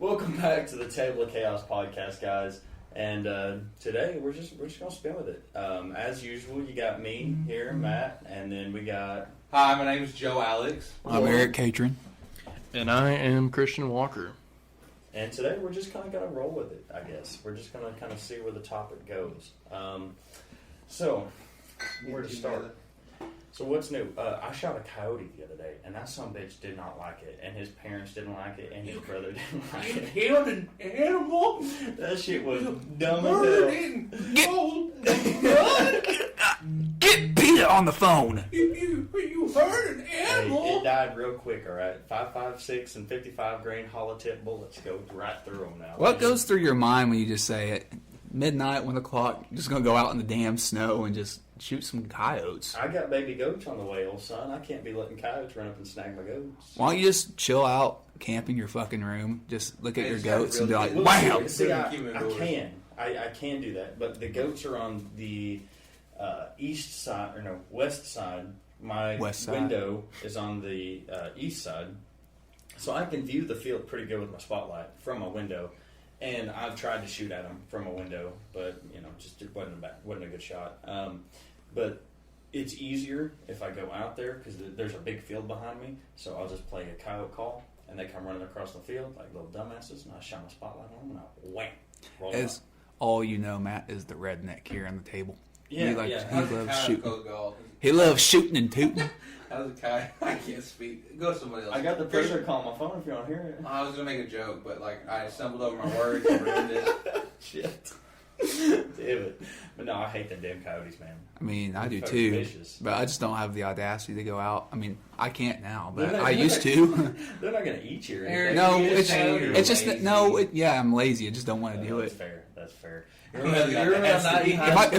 Welcome back to the Table of Chaos podcast, guys. And today we're just gonna spin with it. As usual, you got me here, Matt, and then we got. Hi, my name is Joe Alex. I'm Eric Catron. And I am Christian Walker. And today we're just kind of gonna roll with it, I guess. We're just gonna kind of see where the topic goes. So where to start? So what's new? I shot a coyote the other day, and that sumbitch did not like it, and his parents didn't like it, and his brother didn't like it. You killed an animal? That shit was dumb as hell. Get Peter on the phone. You hurt an Hey, animal? it died real quick, all right? 5.56 and 55 grain hollow tip bullets go right through them now. What goes through your mind when you just say it? Midnight, 1 o'clock, just gonna go out in the damn snow and just shoot some coyotes. I got baby goats on the way, old son. I can't be letting coyotes run up and snag my goats. Why don't you just chill out, camp in your fucking room, just look at Hey, your it's goats and be really like, good. wow! See, I Keep 'em indoors. can. I can do that, but the goats are on the east side, or no, west side. My West side. window is on the east side, so I can view the field pretty good with my spotlight from my window. And I've tried to shoot at them from a window, but just it wasn't a good shot. But it's easier if I go out there because there's a big field behind me. So I'll just play a coyote call, and they come running across the field like little dumbasses, and I shine my spotlight on them, and I wham, roll them As out. all you know, Matt is the redneck here on the table. Yeah, he, yeah. he loves shooting. Go. He loves shooting and tooting. How's the guy? I can't speak. Go to somebody else. I got the prisoner call on my phone if you want to hear it. I was gonna make a joke, but I stumbled over my words and ruined it. Shit. Damn it. But no, I hate them damn coyotes, man. I mean, I do Fucking too, vicious. but I just don't have the audacity to go out. I mean, I can't now, but They're not- I used to. They're not going to eat you or Eric, anything. No, You it's just say you're just lazy. no. Yeah, I'm lazy. I just don't want to do That's it. fair. That's fair. You remember that night you had-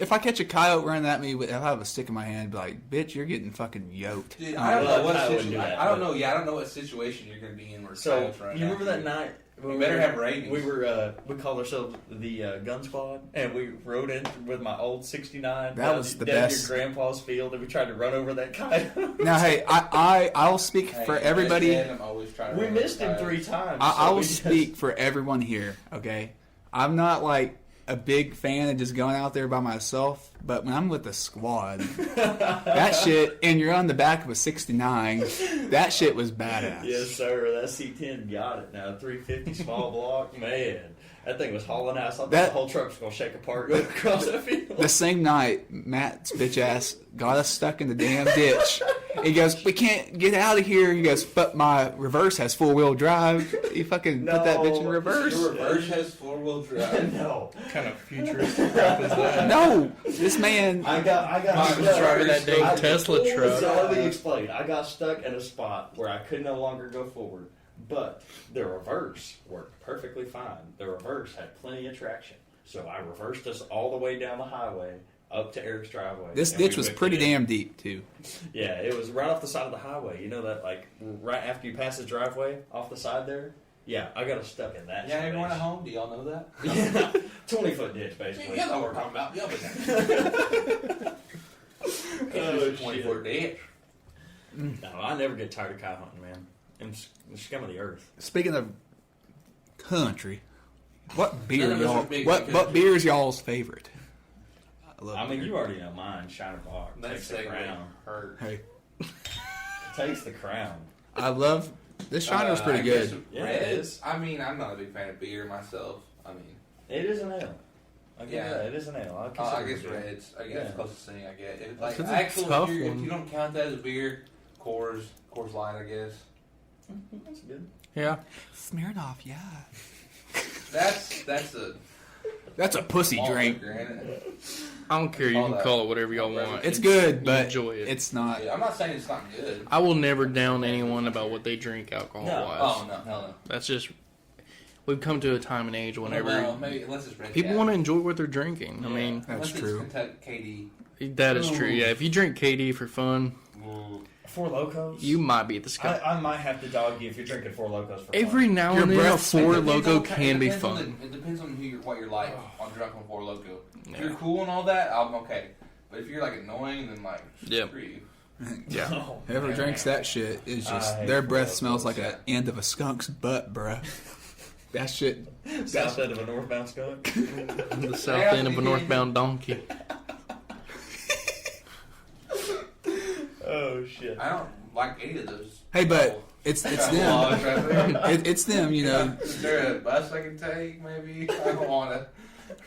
If I catch a coyote running at me, if I have a stick in my hand, I'd be like, bitch, you're getting fucking yoked. Dude, I don't know what I wouldn't situation. do that, I don't but- know. Yeah, I don't know what situation you're gonna be in where So, coyotes run you remember after that night? You better have ratings. We were, we called ourselves the Gun Squad, and we rode in with my old 69. That was the down best. Your grandpa's field, and we tried to run over that coyote. Now, hey, I'll speak Hey, for best everybody. dad, I'm always trying to we run missed over him 3 coyotes. times. I so will we just- speak for everyone here. Okay, I'm not like a big fan of just going out there by myself, but when I'm with a squad, that shit, and you're on the back of a 69, that shit was badass. Yes, sir. That C10 got it now. 350 small block, man. That thing was hauling ass. I thought the whole truck was gonna shake apart going across that field. The same night, Matt's bitch ass got us stuck in the damn ditch. He goes, "We can't get out of here." He goes, "But my reverse has 4-wheel drive." He fucking put that bitch in No, reverse. your Reverse has 4-wheel drive. No. What kind of futuristic crap is that? No, this man. I got Mine was stuck. driving that dang Tesla truck. So let me explain. I got stuck in a spot where I could no longer go forward, but the reverse worked perfectly fine. The reverse had plenty of traction, so I reversed us all the way down the highway up to Eric's driveway. This and we ditch was whipped pretty it in. damn deep too. Yeah, it was right off the side of the highway. You know that, like, right after you pass the driveway off the side there? Yeah, I got us stuck in that. Yeah, space. everyone at home, do y'all know that? Yeah, 20-foot ditch, basically. You know what we're talking about. Yeah, but Oh, 24 ditch. No, I never get tired of cow hunting, man. I'm the scum of the earth. Speaking of country, what beer None of us y'all? are big What country. beer is y'all's favorite? I love I mean, beer. you already know mine. Shiner Bock That takes the segment crown. hurt. Hey, It takes the crown. I love this Shiner was pretty I guess good. Yeah, it Reds. is. I mean, I'm not a big fan of beer myself. I mean, It is an ale. I get Yeah. that. It is an ale. I consider guess it beer. Reds. I guess Yeah. the closest thing I get. It, like, It's a actually, tough if one. you don't count that as a beer, Coors Light, I guess. That's good. Yeah. Smirnoff, yeah. That's a a pussy malt drink. liquor, ain't it? I don't care. You All can that. call it whatever y'all want. It's good, You but enjoy it. it's not. Yeah, I'm not saying it's not good. I will never down anyone about what they drink alcohol wise. Oh no, hell no. That's just we've come to a time and age whenever No, maybe unless it's Red people Cap. want to enjoy what they're drinking. I Yeah, mean, That's unless true. It's Kentucky that is true. Yeah, if you drink KD for fun, KD. Four Locos? you might be at the sky. I might have to dog you if you're drinking Four Locos for Every fun. now Your and then, a breath Four smells- Loco can be fun. It depends on what you're like on drunk on Four Loco. If Yeah. you're cool and all that, I'm okay. But if you're like annoying, then like Yep. screw you. Yeah. Oh, Whoever man. drinks that shit is just I their hate breath Four smells Locos. like an end of a skunk's butt, bruh. That shit. South end of a northbound skunk. The south end of a northbound donkey. Oh shit. I don't like any of those. Hey, but it's them. It's them. You know, Is there a bus I can take? Maybe I don't want to.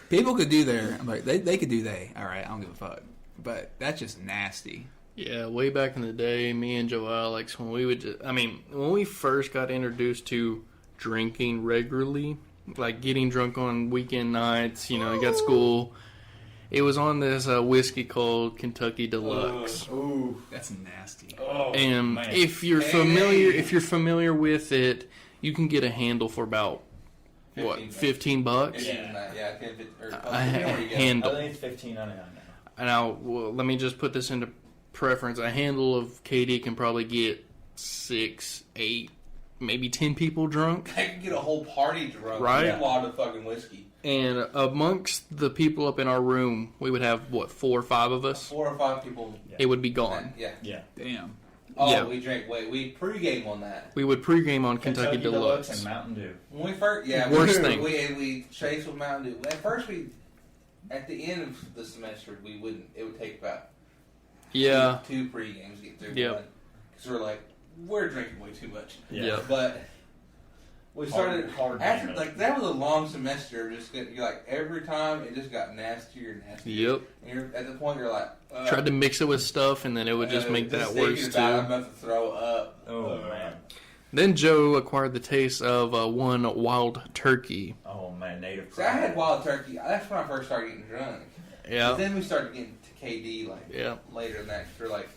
people could do their. I'm like, they could do they. All right, I don't give a fuck. But that's just nasty. Yeah, way back in the day, me and Joe Alex, when we would when we first got introduced to drinking regularly, like getting drunk on weekend nights, you know, you got school, it was on this whiskey called Kentucky Deluxe. Ooh. That's nasty. Oh, And man. if you're familiar with it, you can get a handle for about what, $15? Yeah, 10, 15, or A where you get it. handle. I think it's $15.99 now. Now, well, let me just put this into preference. A handle of KD can probably get 6, 8, maybe 10 people drunk. I can get a whole party drunk. Right? With a lot of fucking whiskey. And amongst the people up in our room, we would have, what, 4 or 5 of us? 4 or 5 people. It would be gone. Yeah. Yeah. Damn. Oh, Yeah. we drank. We pregame on that. We would pregame on Kentucky and Deluxe. Mountain Dew. When we first, Worst thing. We chased with Mountain Dew. At first, at the end of the semester, we wouldn't. It would take about Yeah. two pre-games to get through Yep. one. Because we're drinking way too much. Yeah. Yep. But we started Hard after damage. that was a long semester. You're like every time it just got nastier and nastier. Yep. And you're at the point you're like Tried to mix it with stuff, and then it would just make that thinking worse, about it, I'm too. about to throw up. Oh man. Then Joe acquired the taste of one wild turkey. Oh man, native. See, I had wild turkey. That's when I first started getting drunk. But Yeah. then we started getting to KD Yeah. later than that. Cause we're like,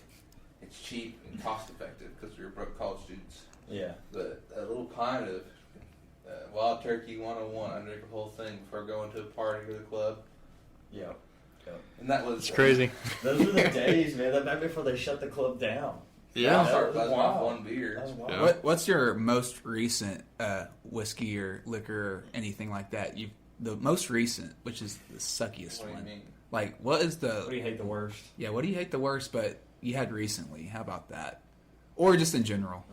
it's cheap and cost effective because we're broke college students. Yeah. But a little pint of wild turkey 101, I drink a whole thing before going to a party or the club. Yeah. And that was It's crazy. Those were the days, man. That back before they shut the club down. Yeah. I started That was buzzing off wild. one beer. That was wild. Yeah. What's your most recent whiskey or liquor or anything like that? The most recent, which is the suckiest What do you one. mean? Like, what is the? What do you hate the worst? Yeah, what do you hate the worst? But you had recently. How about that? Or just in general?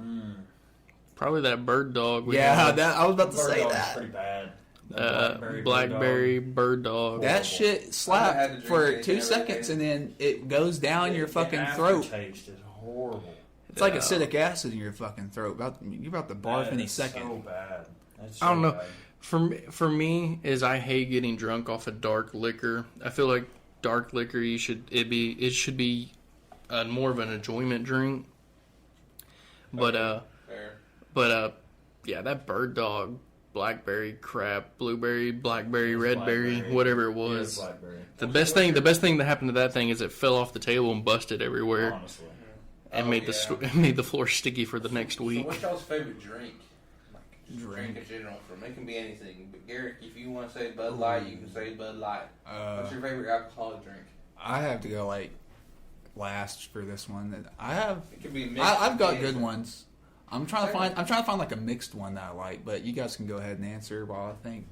Probably that bird dog. We Yeah, had. I was about to Bird say dog's that. pretty bad. The Blackberry bird dog. That shit I had to slapped drink for it 2 every seconds day. and then it goes down your fucking throat. Taste is horrible. It's like Yeah. acidic acid in your fucking throat. You're about to barf That any is second. So bad. That's I don't so know. bad. For me, is I hate getting drunk off of dark liquor. I feel like dark liquor, it should be more of an enjoyment drink. Fair. Yeah, that bird dog, blackberry, crap, blueberry, blackberry, It's redberry, blackberry. whatever it Yeah, it's was. blackberry. The best thing that happened to that thing is it fell off the table and busted everywhere Honestly. and Oh, made yeah. it made the floor sticky for the next So week. what's y'all's favorite drink? Like, just Drink. in general. It can be anything. But Garrett, if you want to say Bud Light, you can say Bud Light. What's your favorite alcoholic drink? I have to go like last for this one. I have. It could be mixed. I've got good anything. ones. I'm trying to find like a mixed one that I like, but you guys can go ahead and answer while I think.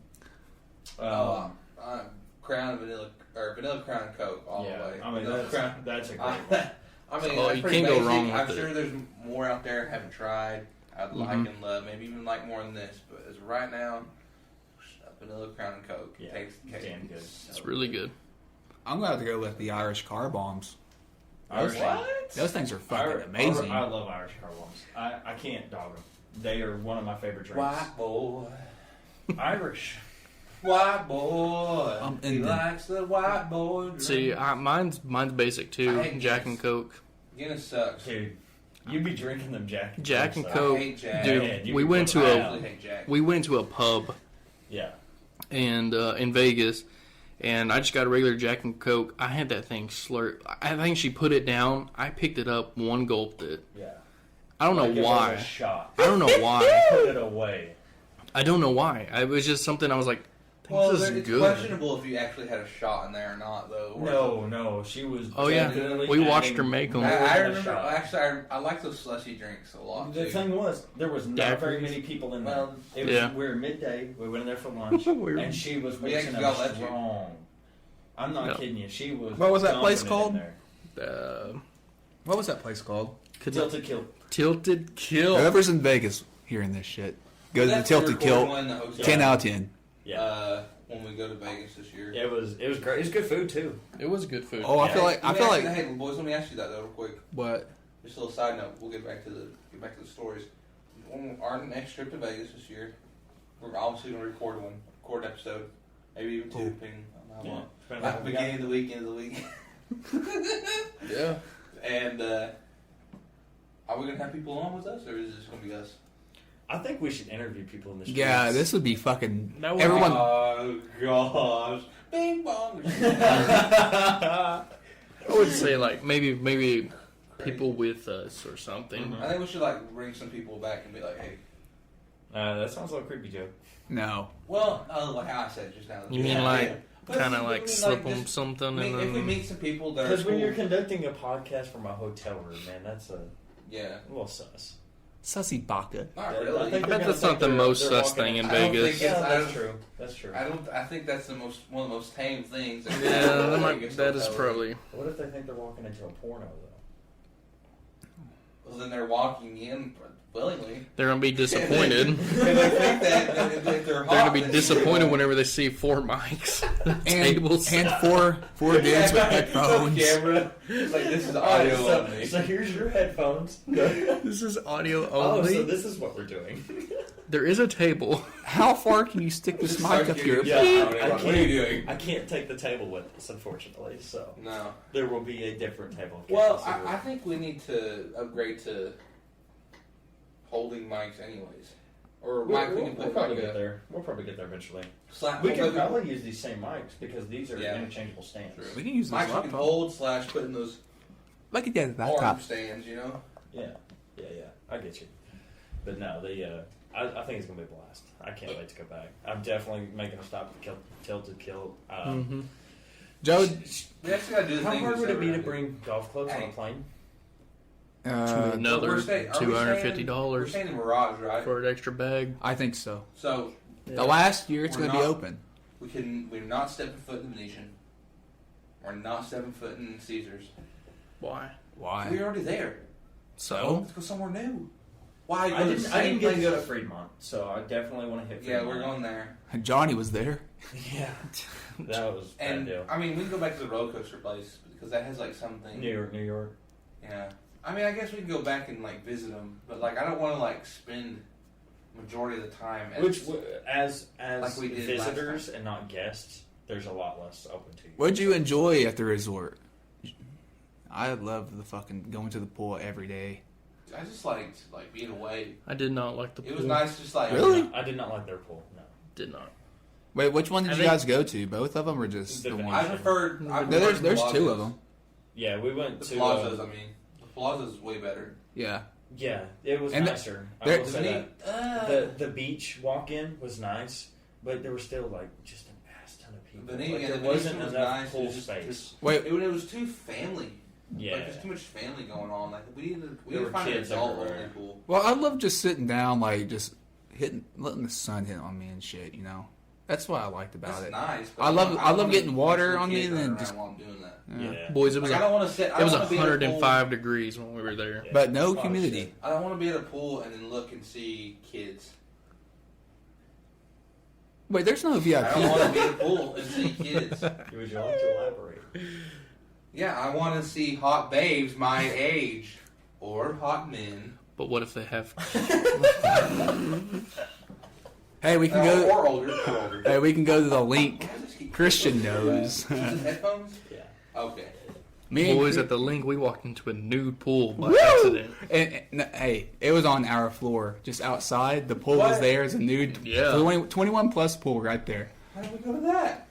Crown vanilla or vanilla Crown and Coke all the Yeah, way. I mean Vanilla that's a great I, one. I mean, Oh, that's you pretty can't go basic. wrong with I'm it. sure there's more out there I haven't tried. I'd like Mhm. and love, maybe even like more than this. But as of right now, vanilla Crown and Coke Yeah, tastes damn good. It's really good. I'm gonna have to go with the Irish car bombs. Irish- What? Those things are fucking Irish- amazing. I love Irish car bombs. I can't dog them. They are one of my favorite drinks. White boy, Irish. white boy. I'm He in the- likes the white boy. Drink. See, mine's basic I too. hate Jack Guinness. and Coke. Guinness sucks. Dude, you be drinking them Jack and Jack and Cokes, Coke. I hate Jack. Dude, Man, you we can went put to them I a down. absolutely hate Jack. we went to a pub Yeah. and in Vegas, and I just got a regular Jack and Coke. I had that thing slurp. I think she put it down. I picked it up, one gulped it. Yeah. I don't know Like it was why. a shot. I don't know why. Put it away. I don't know why. It was just something I was like, Well, this is it's good. questionable if you actually had a shot in there or not, though. No, she was. Oh, yeah. definitely We watched adding her make 'em. more I than a remember. shot. Actually, I like those slushy drinks a lot The too. thing was, there was not Daiquiris. very many people in there. Well, It was, yeah. We were midday. We went in there for lunch, We're- and she was We mixing actually them got let you. strong. I'm not No. kidding you. She was. What was that dumping place it in called? there. What was that place called? Tilted Kill. Tilted Kill. Whoever's in Vegas hearing this shit, Go to the That's Tilted record Kilt. one in the hotel. 10 out of 10. Yeah. When we go to Vegas this year. It was great. It was good food too. It was good food. Oh, I Yeah. feel like Hey, boys, let me ask you that though, real quick. what? Just a little side note. We'll get back to the stories. On our next trip to Vegas this year, we're obviously gonna record an episode, maybe even 2, depending on how long. Depending on At what the we got. beginning of the week, end of the week. Yeah. And are we gonna have people on with us, or is this gonna be us? I think we should interview people in the streets. Yeah, this would be fucking. That would Everyone. Oh gosh, bing bong. I would say like maybe people with us or something. Mhm. I think we should like bring some people back and be like, hey. That sounds like a creepy joke. No. Well, like how I said just now. You mean Yeah. like But kind of I like mean, slip like, them just- something I mean, and if we then meet some people that are Because when cool, you're conducting a podcast from a hotel room, man, that's a yeah, little sus. Sussy baka. not Yeah, really. I think I they're bet gonna that's not think the they're- most they're sus walking thing in I don't Vegas. think Yeah, I that's don't- true. That's true. I think that's one of the most tame things. Yeah, that is probably. What if they think they're walking into a porno though? Well, then they're walking in willingly. They're gonna be disappointed. If they think that if they're They're hot, gonna be then- disappointed whenever they see 4 mics, tables. And four dudes with headphones. Camera. It's like this is audio only. So here's your headphones. This is audio Oh, only. so this is what we're doing. There is a table. How far can you stick this Just mic start up here? getting- Yeah, What are you doing? I can't take the table with us, unfortunately. So No. there will be a different table. Well, I think we need to upgrade to holding mics, anyways. Or mic we can we'll put probably like get a there. We'll probably get there eventually. slap. We can probably use these same mics because these are Yeah. interchangeable stands. True. We can use this mics we can laptop. hold / put in those Look at that arm laptop. stands. You know. Yeah, I get you. But no, I think it's gonna be a blast. I can't wait to go back. I'm definitely making a stop at Tilted Kilt. Mm-hmm. Joe, We actually gotta do the How thing hard we would said it be we're to gonna bring golf clubs on a Hey. plane? Another We're staying- are we staying- We're $250 staying in Mirage, right? for an extra bag. I think so. So The last year it's We're going to be not- open. we're not stepping foot in the Venetian. We're not stepping foot in Caesars. Why? Why? We're already there. So? Let's go somewhere new. Why? I go to the didn't same get to go to place? Fremont, so I definitely want to hit Yeah, Fremont. we're going there. Johnny was there. Yeah, that was a bad And deal. I mean, we can go back to the roller coaster place because that has like something. New York. Yeah. I mean, I guess we can go back and like visit them, but like I don't want to like spend majority of the time. As Like we did last visitors time. and not guests, there's a lot less open to you. What'd you enjoy at the resort? I love the fucking going to the pool every day. I just liked like being away. I did not like the pool. It was nice, just like Really? I did not like their pool. No. Did not. Wait, which one did I you think- guys go to? Both of them or just The the Venetian. one? I preferred. No, I No, there's preferred two Plazas. of them. Yeah, we went The to plazas. I mean, the plazas is way better. Yeah. Yeah, it was And nicer. I there- will say Isn't that. it? The beach walk in was nice, but there were still like just an ass ton of people. Venetian, Like, yeah, there the wasn't Venetian was enough nice. pool It was just- space. Wait, It was too family. Yeah, Like, there's too much family going on. Like, we need to There were find an kids adult everywhere. only pool. well, I love just sitting down, like just letting the sun hit on me and shit. You know, that's what I liked about That's it. nice. But I love don't wanna getting water make on me kids and run then around just- while I'm doing that. yeah. Boys, it was Like, I don't want to sit. I it was don't wanna be at a pool- 105 degrees when we were there. Yeah. But no Oh, humidity. shit. I don't want to be at a pool and then look and see kids. Wait, there's no I VIP. don't want to be at a pool and see kids. Would you like to elaborate? Yeah, I want to see hot babes my age or hot men. But what if they have? Hey, we can go. Or older. Or older. Hey, we can go to the link. Why does this keep- Christian knows. Is it headphones? Yeah. Okay. Me and Boys Chris- at the link, we walked into a nude pool by Woo! accident. Hey, it was on our floor, just outside. The pool was What? there. It's a nude Yeah. 21 plus pool right there. How did we go to that?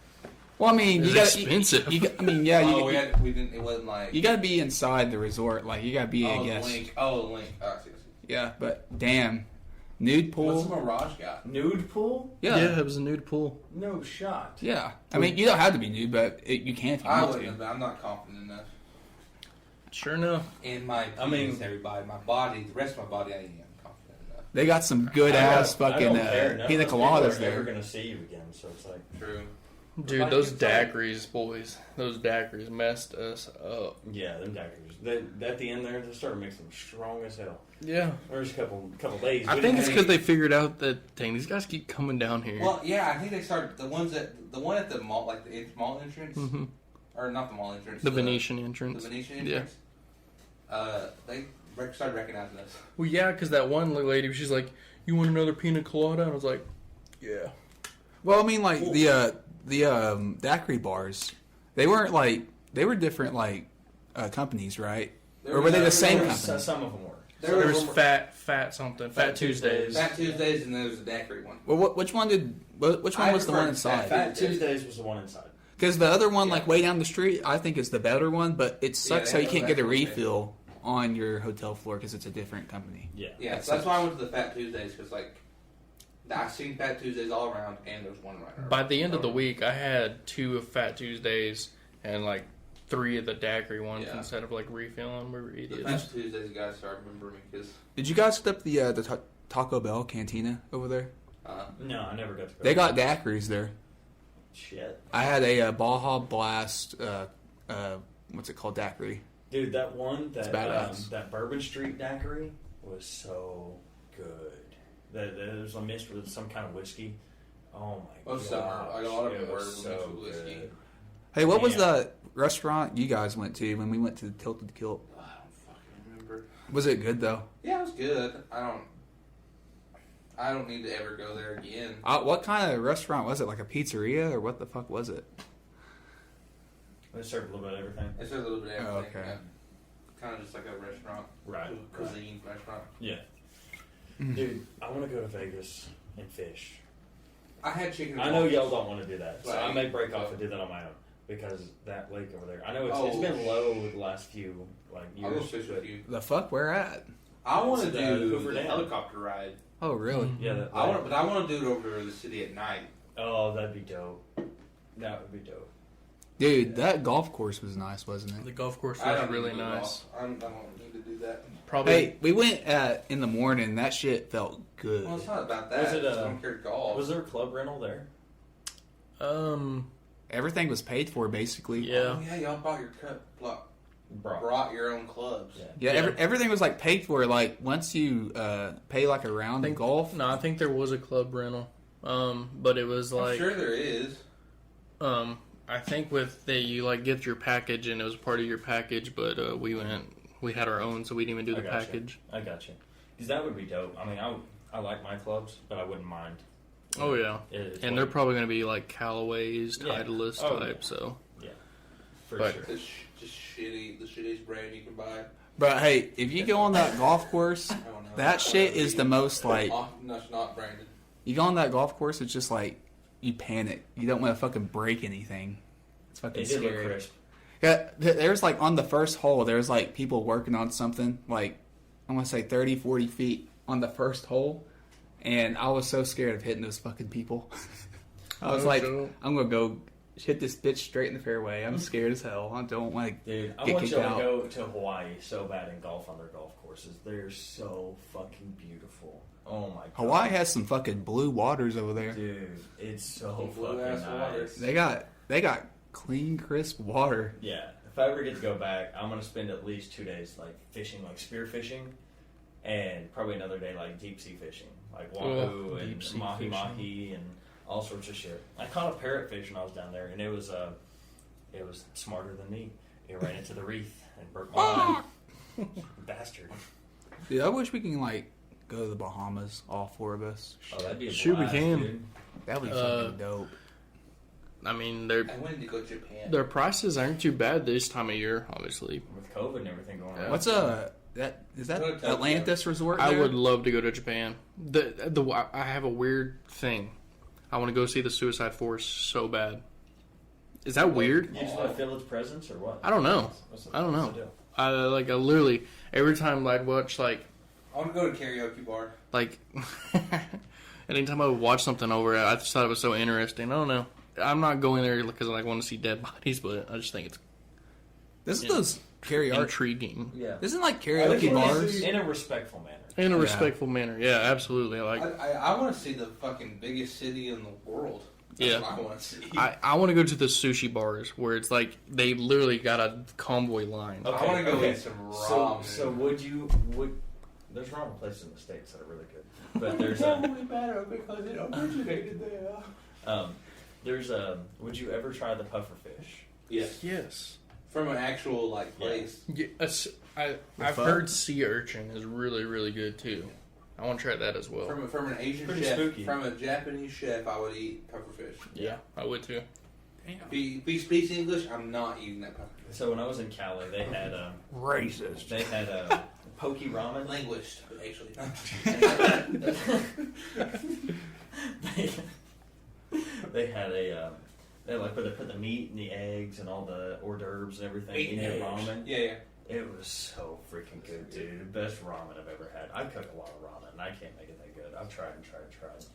Well, I mean, It's you got expensive. I mean, yeah, Oh, you we didn't. It wasn't like. got to be inside the resort. Like you got to be a the guest. link. Oh, the link. Oh, I see. Yeah, but damn, nude What's the pool. Mirage got? Nude pool? Yeah, Yeah, it was a nude pool. No shot. yeah. I mean, you don't have to be nude, but you can if you I want wouldn't. to. Have, I'm not confident enough Sure enough. in my. I mean- penis, everybody, my body, the rest of my body, I am confident enough. They got some good ass I fucking don't care. None of pina those people are coladas ever there. gonna see you again, so it's like True. Dude, Like, those it's like- daiquiris, boys. Those daiquiris messed us up. Yeah, them daiquiris. At the end there, they started mixing them strong as hell. Yeah. There's a couple days. I think it's because they figured out that, dang, these guys keep coming down here. Well, yeah, I think they started the one at the mall, like the mall entrance, hmm or not the mall entrance, The Venetian entrance. The Venetian Yeah. entrance. They started recognizing us. Well, yeah, because that one lady, she's like, "You want another pina colada?" And I was like, "Yeah." Well, I mean, like the daiquiri bars, they weren't like they were different like companies, right? Or were they the same company? Some of them were. There There was were fat something, Fat Tuesdays. Tuesdays. Fat Tuesdays, and there was a daiquiri one. Well, which one was I the prefer one inside? Fat Tuesdays was the one inside. Because the other one, Yeah. like way down the street, I think is the better one, but it sucks they how you have can't a get a restaurant refill on your hotel floor because it's a different company. Yeah. Yeah, so that's why I went to the Fat Tuesdays because like I seen Fat Tuesdays all around, and there's one right around. By the end of the week, I had 2 of Fat Tuesdays and like 3 of the daiquiri ones Yeah. instead of like refilling. We were The idiots. Fat Tuesdays guys started remembering me because Did you guys hit up the Taco Bell cantina over there? No, I never got to go. They got daiquiris there. Shit. I had a Baja Blast. What's it called? Daiquiri. Dude, that one, It's badass. that Bourbon Street daiquiri was so good. That was a mixed with some kind of whiskey. Oh my Most god! of them are. Like, a lot of them it were was mixed so with whiskey. good. Hey, what was Yeah. the restaurant you guys went to when we went to the Tilted Kilt? I don't fucking remember. Was it good though? Yeah, it was good. I don't need to ever go there again. What kind of restaurant was it? Like a pizzeria or what the fuck was it? They served a little bit of everything. It's a little bit of Oh, everything. okay. Kind of just like a restaurant, Right. cuisine restaurant. Yeah. Dude, I want to go to Vegas and fish. I had chicken. I know y'all don't want to do that, so Right. I may break off and do that on my own because that lake over there. I know it's Oh, been low the last few I'll go years. fish but with you. The fuck? Where at? I want to It's, do Hoover the Dam. helicopter ride. Oh, really? Yeah, But I want to do it over the city at night. oh, that'd be dope. That would be dope. Dude, that golf course was nice, wasn't it? The golf course I was don't really need to do nice. golf. I don't need to do that. Probably. Hey, we went in the morning. That shit felt good. Well, it's not about that. Was it, I don't care golf. Was there a club rental there? Everything was paid for, basically. Yeah. Oh, yeah, y'all brought your Bro. brought your own clubs. Yeah. Yeah, everything was like paid for. Like once you pay like a round of golf. No, I think there was a club rental. But it was I'm like, sure there is. I think you like get your package and it was part of your package, but we had our own, so we didn't even do the gotcha. package. I got you. Because that would be dope. I mean, I like my clubs, but I wouldn't mind. Oh yeah, It's and they're probably going to be like Callaway's, Yeah. Titleist Oh, type. yeah. So for but- sure. It's just shitty. The shittiest brand you can buy. But hey, if you go on that golf course, I don't know. that shit is the most like. That's not branded. You go on that golf course, it's just like you panic. You don't want to fucking break anything. It's fucking It did look scary. crisp. Yeah, there's like on the first hole, there's like people working on something like I want to say 30, 40 feet on the first hole, and I was so scared of hitting those fucking people. I was No like, joke. I'm gonna go hit this bitch straight in the fairway. I'm scared as hell. I don't like. Dude, I Get want kicked y'all out. to go to Hawaii so bad and golf on their golf courses. They're so fucking beautiful. Oh my god. Hawaii has some fucking blue waters over there. Dude, it's so Blue fucking ass water. nice. They got clean, crisp water. Yeah. If I ever get to go back, I'm gonna spend at least 2 days like fishing, like spear fishing, and probably another day like deep sea fishing, like wahoo and deep sea mahi fishing. mahi and all sorts of shit. I caught a parrotfish when I was down there, and it was smarter than me. It ran into the reef and broke my eye. Bastard. Dude, I wish we can like go to the Bahamas, all 4 of us. Oh, that'd be a Shoot, we blast, can. dude. That would be fucking dope. I mean, I wanted to go to Japan. their prices aren't too bad this time of year. Obviously, With COVID and everything going on. What's that is that Go to Tokyo. Atlantis Resort? I there? would love to go to Japan. I have a weird thing. I want to go see the Suicide Force so bad. Is that weird? You just want to feel its presence, or what? I don't know. I don't know. what's the deal? I literally every time I'd watch I want to go to karaoke bar. like anytime I would watch something over it, I just thought it was so interesting. I don't know. I'm not going there because I want to see dead bodies, but I just think it's This is Yeah. those karaoke. intriguing Yeah. Isn't like I karaoke think bars? in a respectful manner. in a Yeah. respectful manner. Yeah, absolutely. Like I want to see the fucking biggest city in the world. That's Yeah. what I want to see. I want to go to the sushi bars where it's like they literally got a convoy line. Okay. I want to go okay. eat some ramen. So would there's ramen places in the States that are really good, but there's only better because it originated there. would you ever try the puffer fish? Yes. Yes. From an actual like place. Yes. I've fun? heard sea urchin is really, really good too. I want to try that as well. From an Asian Pretty chef, spooky. from a Japanese chef, I would eat pufferfish. Yeah, I would too. If he speaks English, I'm not eating that pufferfish. So when I was in Cali, they had Racist. poke ramen. Languished, actually. they had they like put the meat and the eggs and all the hors d'oeuvres and everything in the ramen. Yeah. It was so freaking good, dude. The best ramen I've ever had. I cook a lot of ramen, and I can't make it that good. I've tried and tried and tried.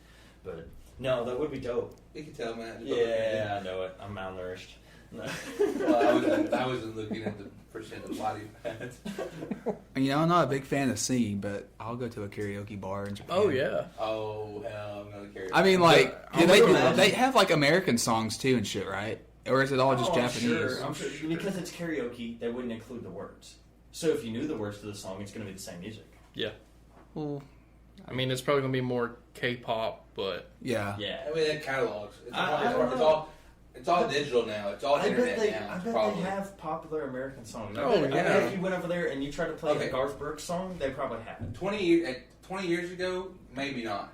But, no, that would be dope. You can tell, man. Yeah, I know it. I'm malnourished. Well, I wasn't looking at the percent of body fat. You know, I'm not a big fan of singing, but I'll go to a karaoke bar in Japan. Oh yeah. Oh, hell, I'm going to carry I mean, like, I'm they gonna- they have like American songs too and shit, right? Or is it all just Japanese? I'm sure. Because it's karaoke, they wouldn't include the words. So if you knew the words to the song, it's going to be the same music. Yeah. Well, I mean, it's probably gonna be more K-pop, but Yeah. Yeah. I mean, they have catalogs. I don't know. It's all digital now. It's all internet now. I bet probably. they have popular American songs. Oh, I bet yeah. if you went over there and you tried to play Okay. a Garth Brooks song, they probably have it. 20 years ago, maybe not.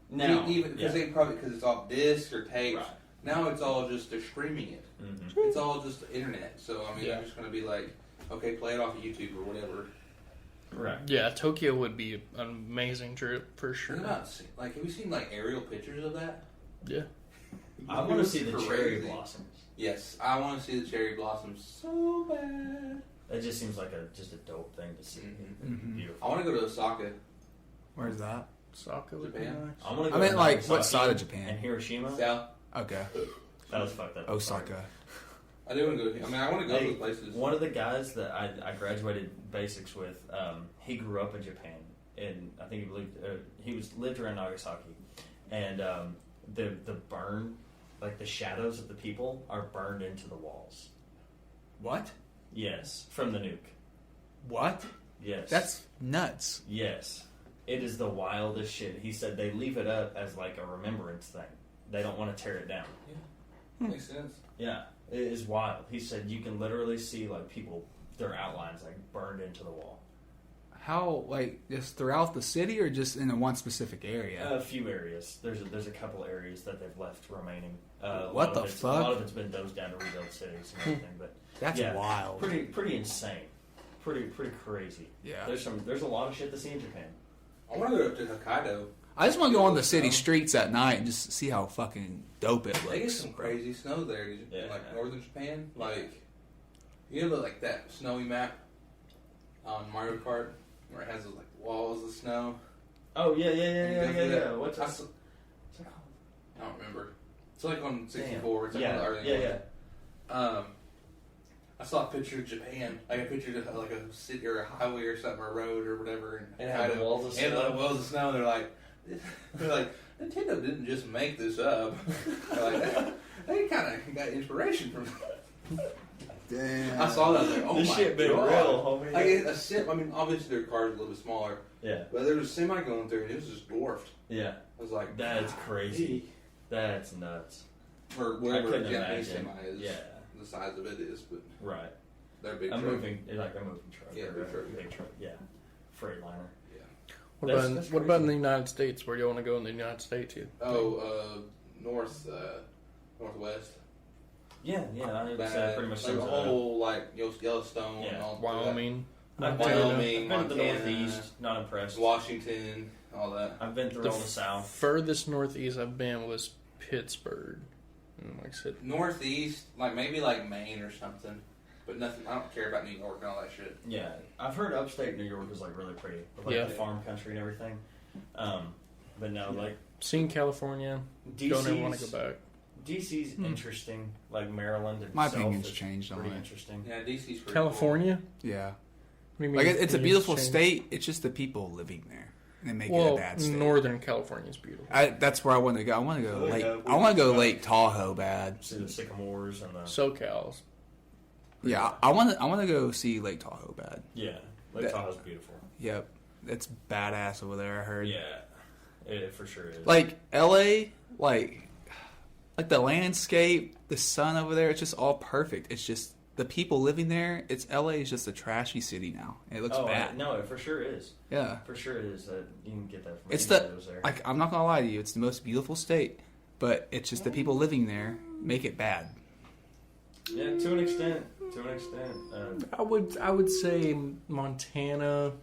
Now, Even because it's all disc or tapes. Right. Now it's all just they're streaming it. Mhm. It's all just the internet. So I mean, Yeah. they're just going to be like, okay, play it off of YouTube or whatever. Right. yeah, Tokyo would be an amazing trip for sure. Think about like, have you seen like aerial pictures of that? Yeah. I want to see the Crazy. cherry blossoms. Yes, I want to see the cherry blossoms so bad. That just seems like just a dope thing to see. Mhm. Beautiful. I want to go to Osaka. Where's that? Osaka would be Japan. nice. I want to I go. mean, to like, Nagasaki what side of Japan? And Hiroshima. South. Okay. That was fucked up. Osaka. I do want to go. I mean, I want to go to Hey, those places. One of the guys that I graduated basics with, he grew up in Japan, and I think he lived around Nagasaki, and the burn, like the shadows of the people, are burned into the walls. What? Yes, from the nuke. What? Yes, That's nuts. yes. It is the wildest shit. He said they leave it up as like a remembrance thing. They don't want to tear it down. Makes sense. Yeah, it is wild. He said you can literally see like people, their outlines like burned into the wall. How, like, just throughout the city or just in a one specific area? A few areas. There's a couple areas that they've left remaining. What the A fuck? lot of it's been dozed down to rebuild cities and everything, but That's yeah, wild. pretty insane, pretty crazy. Yeah. There's a lot of shit to see in Japan. I want to go up to Hokkaido. I just want to go on the city streets at night and just see how fucking dope it They get looks. some crazy snow there, in Yeah. like northern Japan. Like, you know, like that snowy map on Mario Kart where it has those, like walls of snow. Oh yeah. And you go through that. What's I that? s- I don't remember. It's like on 64. It's like Yeah, one of the early yeah. ones. I saw a picture of Japan, like a picture of like a city or a highway or something, or a road or whatever, And it had Hokkaido. walls of And snow. the walls of snow. And they're like, Nintendo didn't just make this up. They're like, they kind of got inspiration from. Damn. I saw that. I was like, oh This my shit been god. real, homie. I mean, obviously their cars are a little bit smaller, Yeah, but there was a semi going through and it was just dwarfed. yeah. I was like, That's "God, crazy. That's nuts. Or I whatever a couldn't Japanese imagine. semi is, Yeah, the size of it is, but right. they're big. A truck. moving truck. Yeah, or big a truck. Big truck. Yeah, Freightliner. What That's- about that's what about in the crazy. United States? Where do you want to go in the United States? To? Northwest. Yeah. I would say Bad. pretty much like sums the it up. whole like Yellowstone Yeah. and all Wyoming. I've Montana. been to the Montana, Northeast. Not impressed. Washington, all that. I've been through The all the South. Furthest northeast I've been was Pittsburgh. And like I said, Northeast, like maybe like Maine or something, but nothing. I don't care about New York and all that shit. Yeah, I've heard upstate New York is like really pretty, with, like Yeah. the farm country and everything. But no, like seeing California, don't ever want to DC's go back. DC's interesting. Like Maryland itself My opinion's is changed on pretty it. interesting. Yeah, DC's pretty California? Yeah. What do you Like, mean it's a opinions beautiful change? state. It's just the people living there. and make it a bad state. Northern California is beautiful. That's where I want to go. I want to go There Lake. you go. I want to go Lake Tahoe bad. See the sycamores and the SoCal's. Yeah, I want to go see Lake Tahoe bad. yeah. Lake Tahoe's beautiful. Yep, it's badass over there. I heard. Yeah, it for sure is. Like L.A., like the landscape, the sun over there. It's just all perfect. It's just the people living there. It's L.A. is just a trashy city now. It looks bad. No, it for sure is. Yeah, For sure it is. That you can get that from it's anybody that was there. like I'm not gonna lie to you. It's the most beautiful state, but it's just the people living there make it bad. Yeah, to an extent. I would say Montana,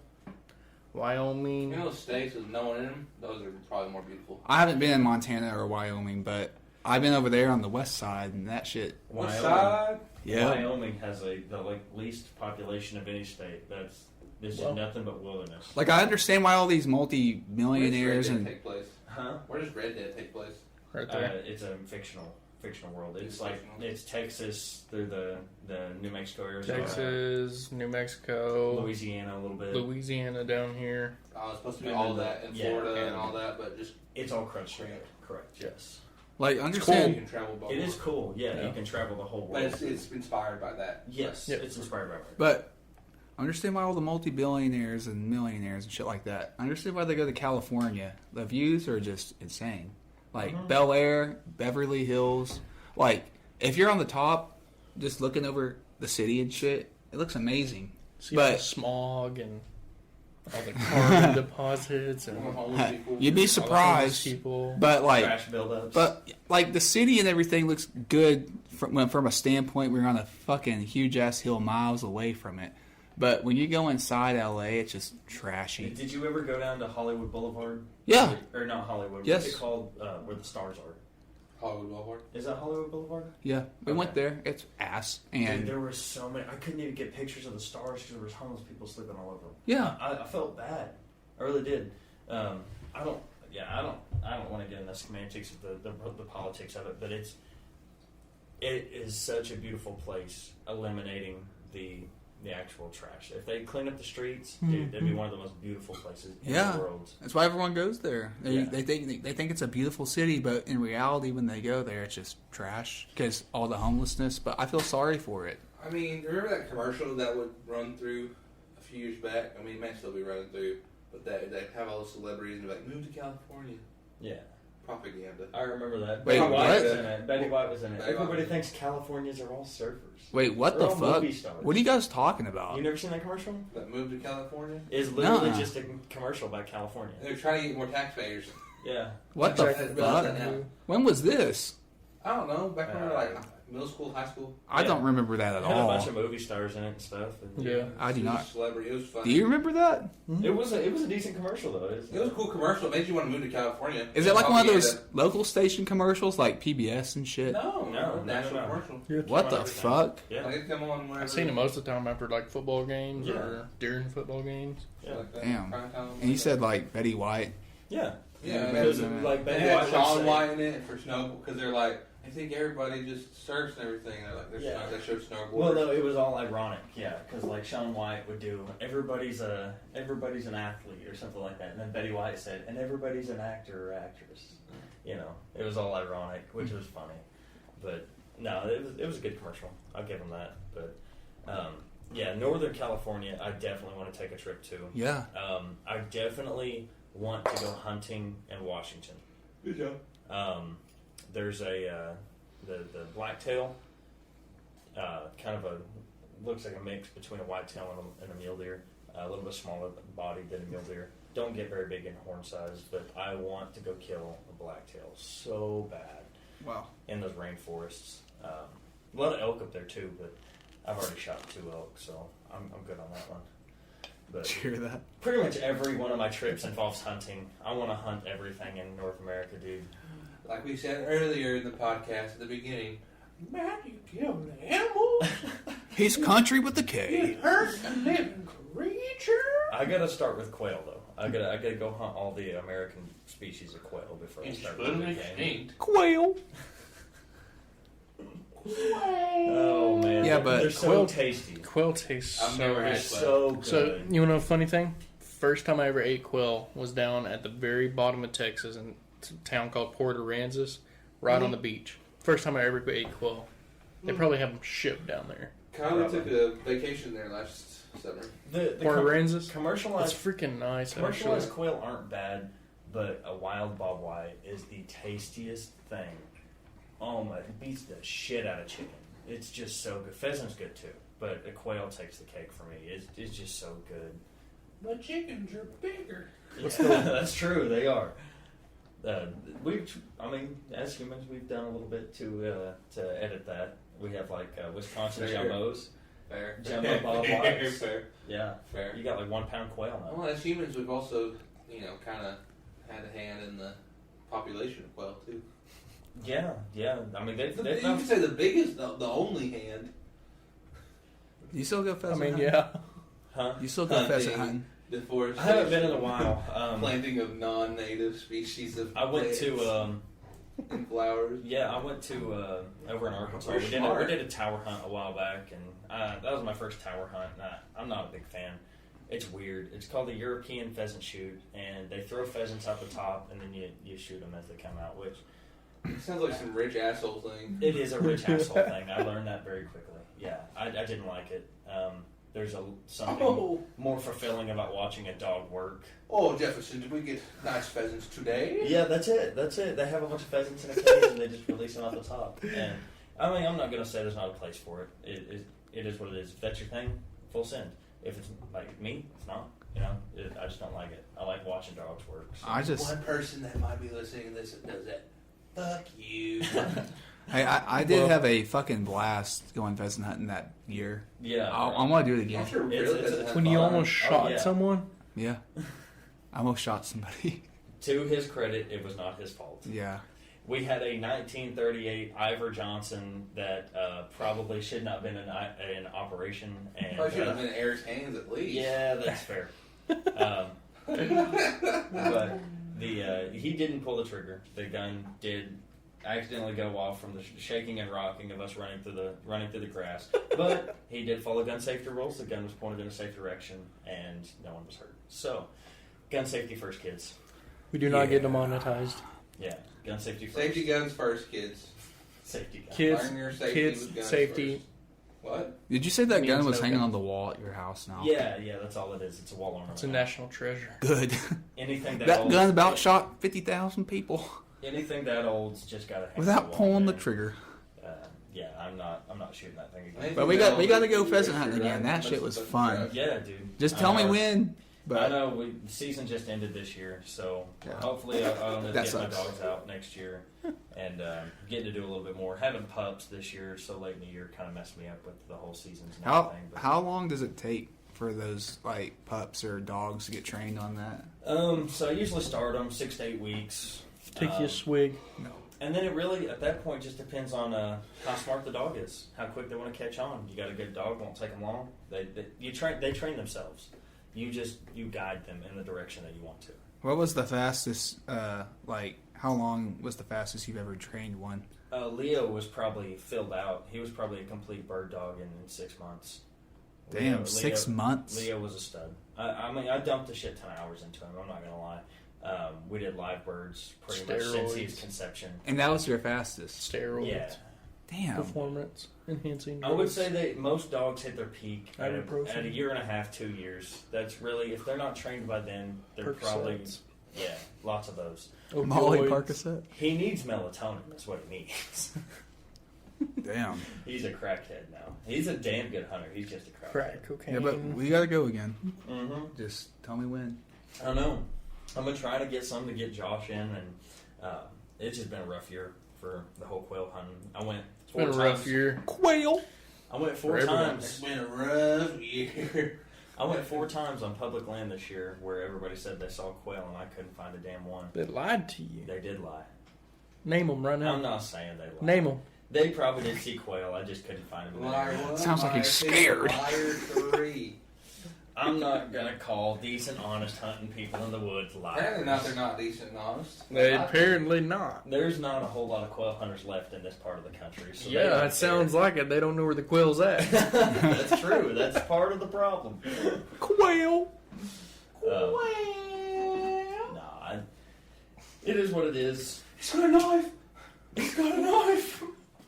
Wyoming. You know, those states with no one in them, those are probably more beautiful. I haven't been in Montana or Wyoming, but I've been over there on the west side, and that shit. What side? Yeah, Wyoming has the least population of any state. This is nothing but wilderness. like I understand why all these Where multi-millionaires does Red Dead and take place? Huh? Where does Red Dead take place? Right there. It's a fictional world. It's It's like fictional. it's Texas through the New Mexico, Arizona, Texas, New Mexico, Louisiana a little bit. Louisiana down here. It's supposed to be And all then that in yeah, Florida and and- all that, but just It's all crunched together. Correct. Yes. like you understand. can travel both. It is cool. Yeah, Yeah. you can travel the whole But world. it's inspired by that. Yes, Yeah. it's inspired by it. But I understand why all the multi-billionaires and millionaires and shit like that. I understand why they go to California. The views are just insane. Like Bel Air, Beverly Hills. Like if you're on the top, just looking over the city and shit, it looks amazing. See all the But smog and all the carbon deposits and all Homeless people. you'd be the homeless surprised. people. But like, Trash buildups. but like the city and everything looks good from a standpoint. We're on a fucking huge ass hill miles away from it. But when you go inside LA, it's just trashy. Did you ever go down to Hollywood Boulevard? Yeah. Or not Hollywood. Yes. What's it called? Where the stars are. Hollywood Boulevard. Is that Hollywood Boulevard? Yeah, we Okay. went there. It's ass. Dude, And there were so many. I couldn't even get pictures of the stars because there was homeless people sleeping all over them. yeah, I felt bad. I really did. I don't want to get into the semantics of the politics of it, but it is such a beautiful place. Eliminating the actual trash. If they clean up the streets, dude, that'd be one of the most beautiful places in Yeah. the world. that's why everyone goes there. Yeah. They think it's a beautiful city, but in reality, when they go there, it's just trash because all the homelessness. But I feel sorry for it. I mean, remember that commercial that would run through a few years back? I mean, it may still be running through, but that have all the celebrities and be like, move to California. Yeah. Propaganda. I remember that. Wait, Betty White what? was in it. Betty White was in it. Betty White. Everybody thinks Californians are all surfers. Wait, what They're the all fuck? movie stars. What are you guys talking about? You never seen that commercial? That move to California? It's literally Nuh-uh. just a commercial about California. They're trying to get more taxpayers. Yeah. What the Exactly. Realize that fuck? now. When was this? I don't know. Back when we were like middle school, high school. I Yeah. don't remember that at It had a all. bunch of movie stars in it and stuff. And Yeah. I do It was not. a celebrity. It was fun. Do you remember that? It was a decent commercial though. It was a cool commercial. It made you want to move to California. Is it like one of those Propaganda. local station commercials like PBS and shit? No, national no. commercial. What the everything. fuck? Yeah. Like it come on whenever. I've seen it most of the time after like football games Yeah. or during football games. Yeah. Like that, Damn. prime time, And you like said like Betty White. Yeah. Yeah, Because man. like They Betty had White would Sean say- White in it for snow because they're like, I think everybody just surfs and everything. They're like, Yeah. they showed snowboarders. Well, no, it was all ironic, yeah, because like Sean White would do, everybody's an athlete or something like that, and then Betty White said, and everybody's an actor or actress. You know, it was all ironic, which was funny, but no, it was a good commercial. I'll give them that. But yeah, Northern California, I definitely want to take a trip to. Yeah. I definitely want to go hunting in Washington. Good job. There's the blacktail, kind of looks like a mix between a whitetail and a mule deer, a little bit smaller body than a mule deer. Don't get very big in horn size, but I want to go kill a blacktail so bad Wow. in those rainforests. A lot of elk up there too, but I've already shot 2 elk, so I'm good on that one. But Did you hear that? pretty much every one of my trips involves hunting. I want to hunt everything in North America, dude. Like we said earlier in the podcast at the beginning, Matt, you kill an animal. He's country with the K. It hurts a living creature. I gotta start with quail though. I gotta go hunt all the American species of quail before I It's start put with them the game. extinct. Quail. Oh man, Yeah, they're but so quail- tasty. Quail tastes I've so never had They're quail. so good. So, you know a funny thing? first time I ever ate quail was down at the very bottom of Texas in a town called Port Aransas, right on the beach. First time I ever ate quail. They probably have them shipped down there. Kylie took a vacation there last summer. The Port Aransas? It's commercialized freaking nice. commercialized actually. quail aren't bad, but a wild bobwhite is the tastiest thing. Oh my! It beats the shit out of chicken. It's just so good. Pheasant's good too, but a quail takes the cake for me. It's just so good. But chickens are bigger. Yeah, that's true. They are. As humans, we've done a little bit to edit that. We have like Wisconsin Fair. jumbos. Fair. Jumbo bobwhites. Fair. Yeah, Fair. you got like 1 pound quail now. Well, as humans, we've also, kind of had a hand in the population of quail too. Yeah. I mean, You can say the biggest, the only hand. You still go I pheasant mean, hunting? yeah. Huh? You still go Hunting. pheasant hunting? Deforestation. I haven't been in a while. Planting of non-native species of I went plants to and flowers. I went to over in Arkansas. Very We smart. did a tower hunt a while back, and that was my first tower hunt. And I'm not a big fan. It's weird. It's called the European pheasant shoot, and they throw pheasants out the top, and then you shoot them as they come out. Which It sounds like some rich asshole thing. it is a rich asshole thing. I learned that very quickly. Yeah, I didn't like it. There's something more fulfilling about watching a dog work. Oh, Jefferson, did we get nice pheasants today? Yeah, that's it. They have a bunch of pheasants in a cage and they just release them off the top. And I mean, I'm not going to say there's not a place for it. It is what it is. If that's your thing, full send. If it's like me, it's not. I just don't like it. I like watching dogs work. So. One person that might be listening to this that does that. Fuck you. Hey, I did have a fucking blast going pheasant hunting that year. Yeah. I want to do it again. After It's- really it's- doesn't have When you fun. almost shot yeah. someone? Yeah. I almost shot somebody. To his credit, it was not his fault. Yeah. We had a 1938 Ivor Johnson that probably should not have been in operation. And Probably should have been in Eric's hands at least. yeah, that's fair. But he didn't pull the trigger. The gun did accidentally go off from the shaking and rocking of us running through the grass. But he did follow gun safety rules. The gun was pointed in a safe direction, and no one was hurt. So, gun safety first, kids. We do not get demonetized. Yeah, gun safety first. Safety guns first, kids. Safety gun. Kids, Learn your safety kids, with guns safety. first. What? Did you say that Means gun was no hanging gun. on the wall at your house now? Yeah, that's all it is. It's a wall ornament. It's a national treasure. Good. Anything that That old, gun about shot 50,000 people anything that old's just got to hang without on the wall, pulling the man. trigger. Yeah, I'm not shooting that thing again. Anything But we that got to old, go you pheasant shoot hunting again. right, That that's shit the was fucking fun. truck. Yeah, dude. Just tell me when. I But know the season just ended this year, so Yeah. hopefully I'll That get my sucks. dogs out next year and getting to do a little bit more. Having pups this year so late in the year kind of messed me up with the whole seasons and how everything. But, how long does it take for those like pups or dogs to get trained on that? so I usually start them 6 to 8 weeks. Take you a swig. And then it really, at that point, just depends on how smart the dog is, how quick they want to catch on. You got a good dog, won't take them long. They train themselves. You guide them in the direction that you want to. What was the fastest? How long was the fastest you've ever trained one? Leo was probably filled out. He was probably a complete bird dog in 6 months. Damn, 6 months. Leo was a stud. I dumped a shit ton of hours into him. I'm not gonna lie. We did live birds pretty much since his Steroids. conception. And that was your fastest. Steroids. Yeah, Damn. Performance enhancing. I would drugs. say that most dogs hit their peak at Ibuprofen. a year and a half, 2 years. That's really, if they're not trained by then, they're probably, Percocets. lots of those. Molly Opioids. Percocet. He needs melatonin. That's what he needs. Damn. He's a crackhead now. He's a damn good hunter. He's just a crackhead. Crack cocaine. Yeah, but we gotta go again. Mm-hmm. Just tell me when. I don't know. I'm gonna try to get some to get Josh in, and it's just been a rough year for the whole quail hunting. I went It's 4 been a times. rough year. Quail. I went 4 For everyone. It's times. been a rough year. I went 4 times on public land this year where everybody said they saw quail, and I couldn't find a damn one. They lied to you. They did lie. Name them right now. I'm not saying they lied. Name them. They probably did see quail. I just couldn't find them. Liar one, Sounds like liar he's two, scared. Liar 3. I'm not gonna call decent, honest hunting people in the woods Apparently liars. they're not decent and honest. They apparently not. There's not a whole lot of quail hunters left in this part of the country. So they Yeah, don't it sounds care. like it. They don't know where the quill's at. That's true. That's part of the problem. Quail. It is what it is. He's got a knife. He's got a knife.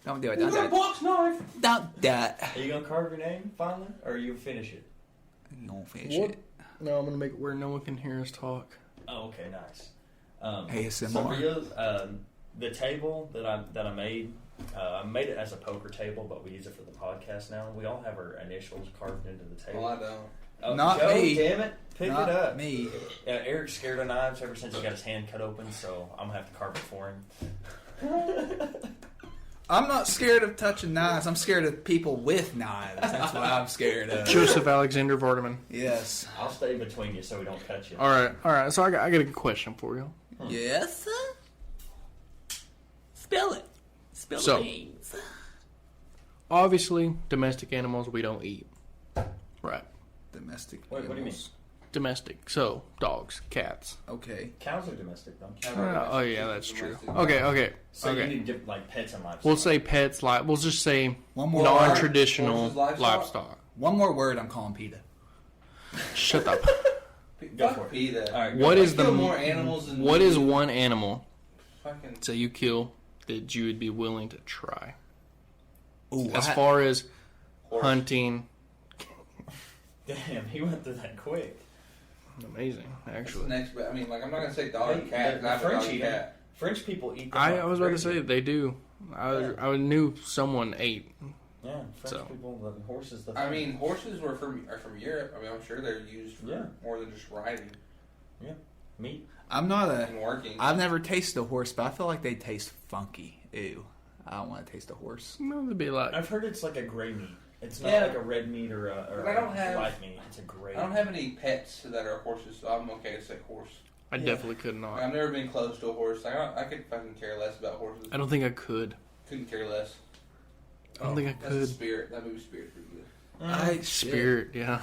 Don't do it. He's Don't got a do it. box knife. Don't do it. Are you gonna carve your name finally, or are you finish it? You don't finish What? it. No, I'm gonna make it where no one can hear us talk. Oh, okay, nice. ASMR. So for you, the table that I made it as a poker table, but we use it for the podcast now. We all have our initials carved into the table. Well, I don't. Oh, Not Joe, me. Damn it! Pick Not it up. me. Eric's scared of knives ever since he got his hand cut open, so I'm gonna have to carve it for him. I'm not scared of touching knives. I'm scared of people with knives. That's what I'm scared of. Joseph Alexander Vardaman. Yes. I'll stay between you so we don't cut you. All right. So I got a good question for you. Yes. Spill it. Spill So- the beans. Obviously, domestic animals we don't eat. Right. Domestic. Wait, what do you mean? animals. Domestic. So dogs, cats. Okay. Cows are domestic, though. Oh yeah, that's true. Domestic. Okay. So you Okay. need to like pets and livestock. We'll say pets. Like we'll just say One more. non-traditional Horses, livestock? livestock. One more word. I'm calling PETA. Shut up. Go Fuck for it. PETA. All right. What is the Kill more animals than what we is do. one animal Fucking that you kill that you would be willing to try? Ooh, As far as horse. hunting, Damn, he went through that quick. amazing That's the actually. next, but I mean, like, I'm not gonna say dog and Hey, cat. the I have a French dog and eat 'em. cat. French people eat them. I was about to crazy. say they do. I knew someone ate. Yeah, French So. people love horses. The I mean, horses are from Europe. I mean, I'm sure they're used for Yeah. more than just riding meat. I'm not a. and working. I've never tasted a horse, but I feel like they taste funky. Ew. I don't want to taste a horse. Well, it'd be like I've heard it's like a gray meat. It's not Yeah. like a red meat or But I don't have- light meat. It's a gray. I don't have any pets that are horses, so I'm okay to say horse. I definitely could not. I've never been close to a horse. I could fucking care less about horses. I don't think I could. Couldn't care less. I don't think I That's could. Spirit. That movie Spirit's pretty good. Spirit, yeah.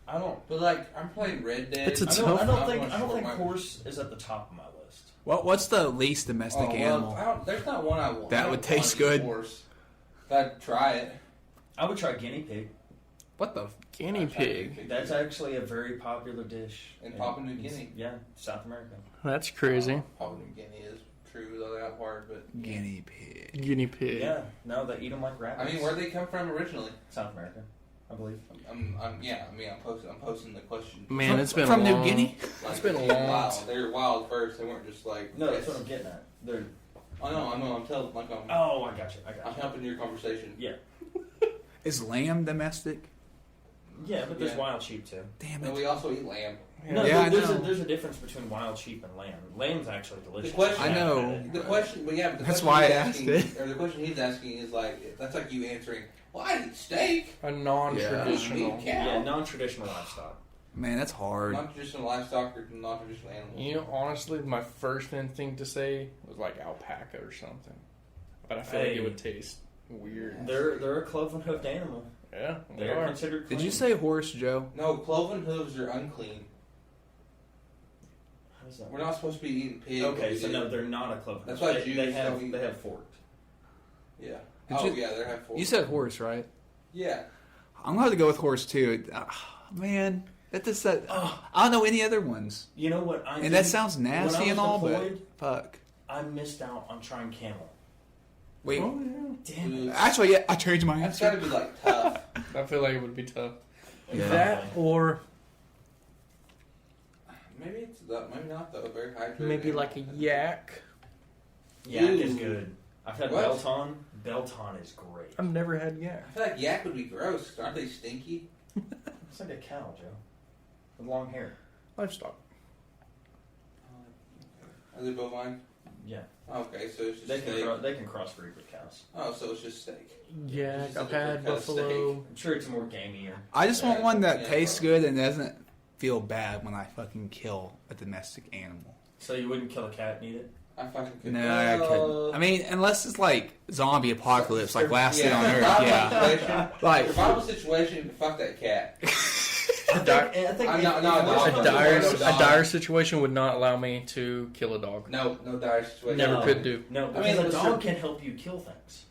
I don't. But like, I'm playing Red Dead. It's a I don't, I don't I'm think. gonna I don't short think my- horse is at the top of my list. What's the least domestic Oh, well, animal? there's not one I want. That I don't would taste want a good. Horse. If I'd try it. I would try guinea pig. What the? Guinea I'd try pig. That's actually a very popular dish In Papua New Guinea. Yeah, South America. That's crazy. Papua New Guinea is true, though that hard, but Guinea pig. Guinea pig. Yeah, no, they eat them like I rabbits. mean, where'd they come from originally? South America, I believe. I'm posting the question. Man, it's been From a New long, Guinea? Like, it's been a they were long wild. They were wild first. They weren't just like. No, that's what I'm getting at. They're. I know. I'm telling. Like Oh, I got you. I'm helping your conversation. Yeah, Is lamb domestic? yeah, but there's Yeah. wild sheep too. Damn And it. we also eat lamb. No, Yeah, I there's know. there's a difference between wild sheep and lamb. Lamb's actually delicious. The question- I know. The question, but yeah, but the That's question why he's I asked asking, it. Or the question he's asking is like, that's like you answering, well, I eat steak. A I non-traditional. eat Yeah, cow. non-traditional livestock. Man, that's hard. Non-traditional livestock or non-traditional animals. You know, honestly, my first instinct to say was like alpaca or something, but I feel like Hey. it would taste weird. They're a cloven-hoofed animal. Yeah, they They're are. considered. Did clean. you say horse, Joe? No, cloven hooves are unclean. How does that We're not supposed to be eating pig. but Okay, we so do. no, they're not a cloven. That's hoof. why they Jews they don't eat have them. forked. Yeah. Did Oh, you- yeah, they have four. You said horse, right? Yeah. I'm going to go with horse too. Man, that just said. I don't know any other ones. You know what? And that sounds nasty when I and was all, deployed, but fuck. I missed out on trying camel. Wait, Oh, yeah. Damn it! actually, yeah, I changed my That's answer. got to be like tough. I feel like it would be tough. Yeah. That or Maybe it's maybe not though. Very hydrated. maybe like a yak. Yak is Ooh. good. I've had What? Belton. Belton is great. I've never had yak. I feel like yak would be gross. Aren't they stinky? It's like a cow, Joe, with long hair. Livestock. Are they bovine? Yeah, Okay, so it's just they can steak. they can crossbreed with cows. Oh, so it's just steak. Yak. Just a I've different had kind of buffalo. I'm sure it's more gamier. I just want one that Yeah. tastes good and doesn't feel bad when I fucking kill a domestic animal. So you wouldn't kill a cat and eat it? I fucking could. No, I couldn't. I mean, unless it's like zombie apocalypse, like last day on Earth. Survival Yeah, situation- like survival situation. Fuck that cat. I think I'm if- not- if no, worse no, comes A to no, dire, worse- no, a dire situation would not allow me to kill a dog. No dire situation. Never No. could do. No, I because mean, a let's dog sure- can help you kill things.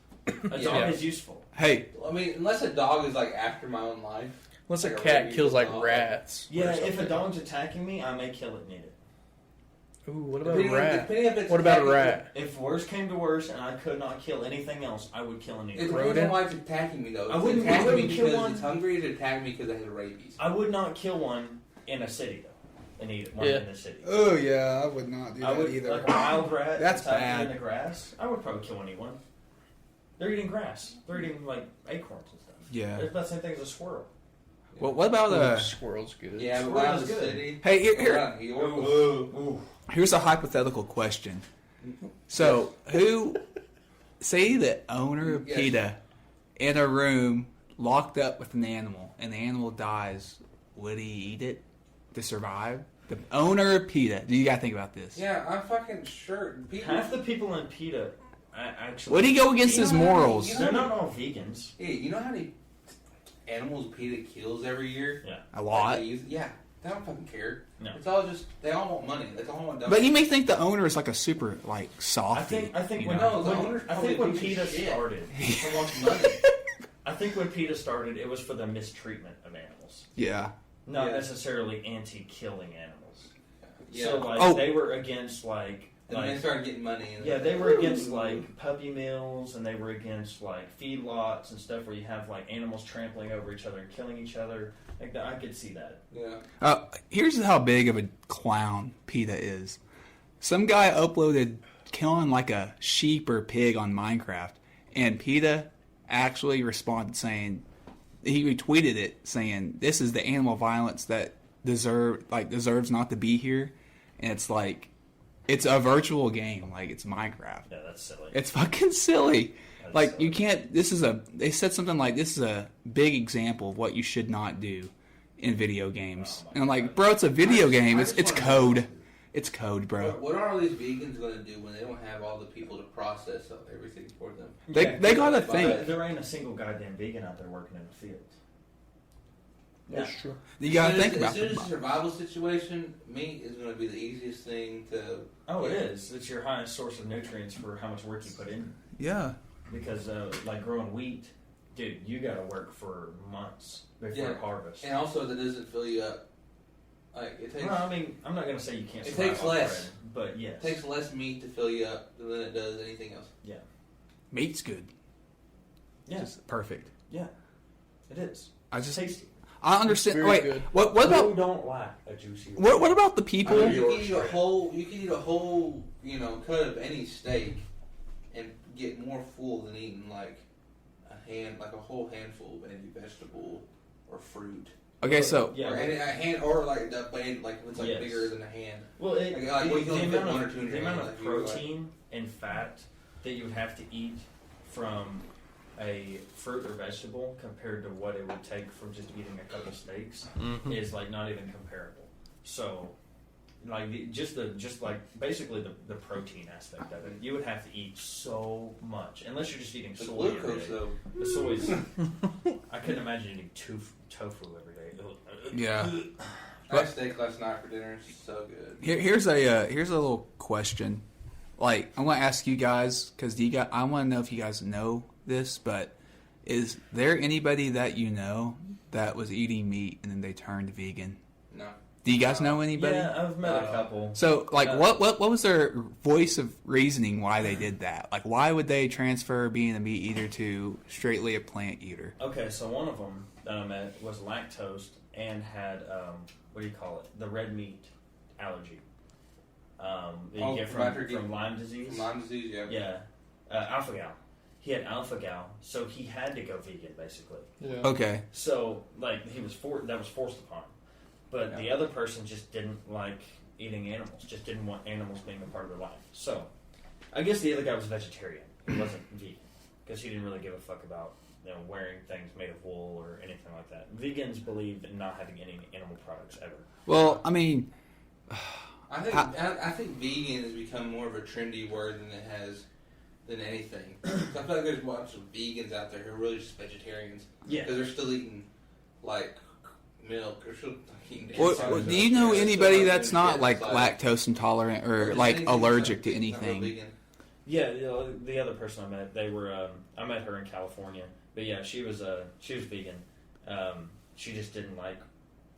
A Yeah. dog is useful. hey, I mean, unless a dog is like after my own life. Once a Like a cat rabies kills like dog. rats. Yeah, or if a something. dog's attacking me, I may kill it and eat it. Ooh, what about a rat? Depending if it's What about a attacking- rat? If worse came to worse and I could not kill anything else, I would kill and eat It it. depends on Rodent? why it's attacking me, though. I If wouldn't- it's attacking I me wouldn't kill because one. it's hungry, it's attacking me because I had rabies. I would not kill one in a city though, and eat it. One Yeah. in the city. Oh yeah, I would not do I that would either. like a wild rat. That's attacking bad. in the grass. I would probably kill and eat one. They're eating grass. They're eating like acorns and stuff. Yeah. It's about the same thing as a squirrel. Well, what about Ooh, squirrel's good. Yeah, but Squirrel when I was is in the good. city, Hey, here, when here, I was in New York, Ooh. here's a hypothetical question. So, who, say the owner of Yes. PETA in a room locked up with an animal, and the animal dies, would he eat it to survive? The owner of PETA. Do you gotta think about this? yeah, I'm fucking sure. People, Half the people in PETA actually. Would he go against You his know how many- morals? you know- They're not all vegans. yeah, you know how many animals PETA kills every year? Yeah. A lot. Like, yeah, they don't fucking care. No. It's all just, they all want money. They all want But you may think the owner is like a super like I softy. think you when, know? No, the when- owner's I probably think when a piece PETA of shit. started, He wants money. I think when PETA started, it was for the mistreatment of animals, Yeah. not Yeah. necessarily anti-killing animals. Yeah. So like Oh. they were against like and then they started getting money. And yeah, they were against like puppy mills, and they were against like feedlots and stuff where you have like animals trampling over each other and killing each other. Like that, I could see that. Yeah. Here's how big of a clown PETA is. Some guy uploaded killing like a sheep or pig on Minecraft, and PETA actually responded saying, he retweeted it saying, "This is the animal violence that deserves not to be here," and it's like, it's a virtual game, like it's Minecraft. Yeah, that's silly. It's fucking silly. That is Like silly. you can't. They said something like, "This is a big example of what you should not do in video games." Oh my and I'm like, God. bro, it's a video I game. just It's wanna code. know- It's code, bro. What are all these vegans going to do when they don't have all the people to process everything for them? They gotta but- think. There ain't a single goddamn vegan out there working in the field. That's true. You gotta As soon think as, about as soon as the a survival situation, meat is going to be the easiest thing to. Oh, it is. It's your highest source of nutrients for how much work you put in. Yeah. Because like growing wheat, dude, you got to work for months before Yeah. harvest. And also, that doesn't fill you up. Like it takes. Well, I mean, I'm not gonna say you can't. It survive takes off less. bread, but yes, It takes less meat to fill you up than it does anything else. Meat's good. Yeah, Just perfect. yeah, it is. I It's just tasty. I understand. Very Wait, good. what Who about don't like a juicy? what about the I people? mean, you can eat Yorkshire. a whole. You can eat a whole. Cut of any steak, and get more full than eating like a whole handful of any vegetable or fruit. Okay, so Yeah, or but- a hand, or like the band, like it's like Yes. bigger than a hand. Well, Like, what you the can only fit amount one of, or two in the your amount hand, of like you would like. protein and fat that you would have to eat from a fruit or vegetable compared to what it would take from just eating a couple steaks Mm-hmm. is like not even comparable. So, like basically the protein aspect of it, you would have to eat so much unless you're just eating The soy every glucose day. though. The soy's. I couldn't imagine eating tofu every day. yeah. I had steak last night for dinner. It's so good. Here's a little question. Like I want to ask you guys because I want to know if you guys know this, but is there anybody that you know that was eating meat and then they turned vegan? No. Do you guys know anybody? Yeah, I've met a couple. So, like, what was their voice of reasoning why they did that? Like, why would they transfer being a meat eater to straightly a plant eater? Okay, so one of them that I met was lactose and had what do you call it? The red meat allergy. That you get from Lyme disease. From Lyme disease, yeah. Yeah, alpha gal. He had alpha gal, so he had to go vegan basically. Yeah. Okay. So like that was forced upon him. But the other person just didn't like eating animals. Just didn't want animals being a part of their life. So I guess the other guy was vegetarian. He wasn't vegan because he didn't really give a fuck about wearing things made of wool or anything like that. Vegans believe in not having any animal products ever. Well, I mean, I think vegan has become more of a trendy word than anything. So I feel like there's a bunch of vegans out there who are really just vegetarians. Yeah. Because they're still eating like milk or still eating. well, do you know anybody that's not like lactose intolerant or like allergic to anything? Yeah, the other person I met, they were. I met her in California, but yeah, she was vegan. she just didn't like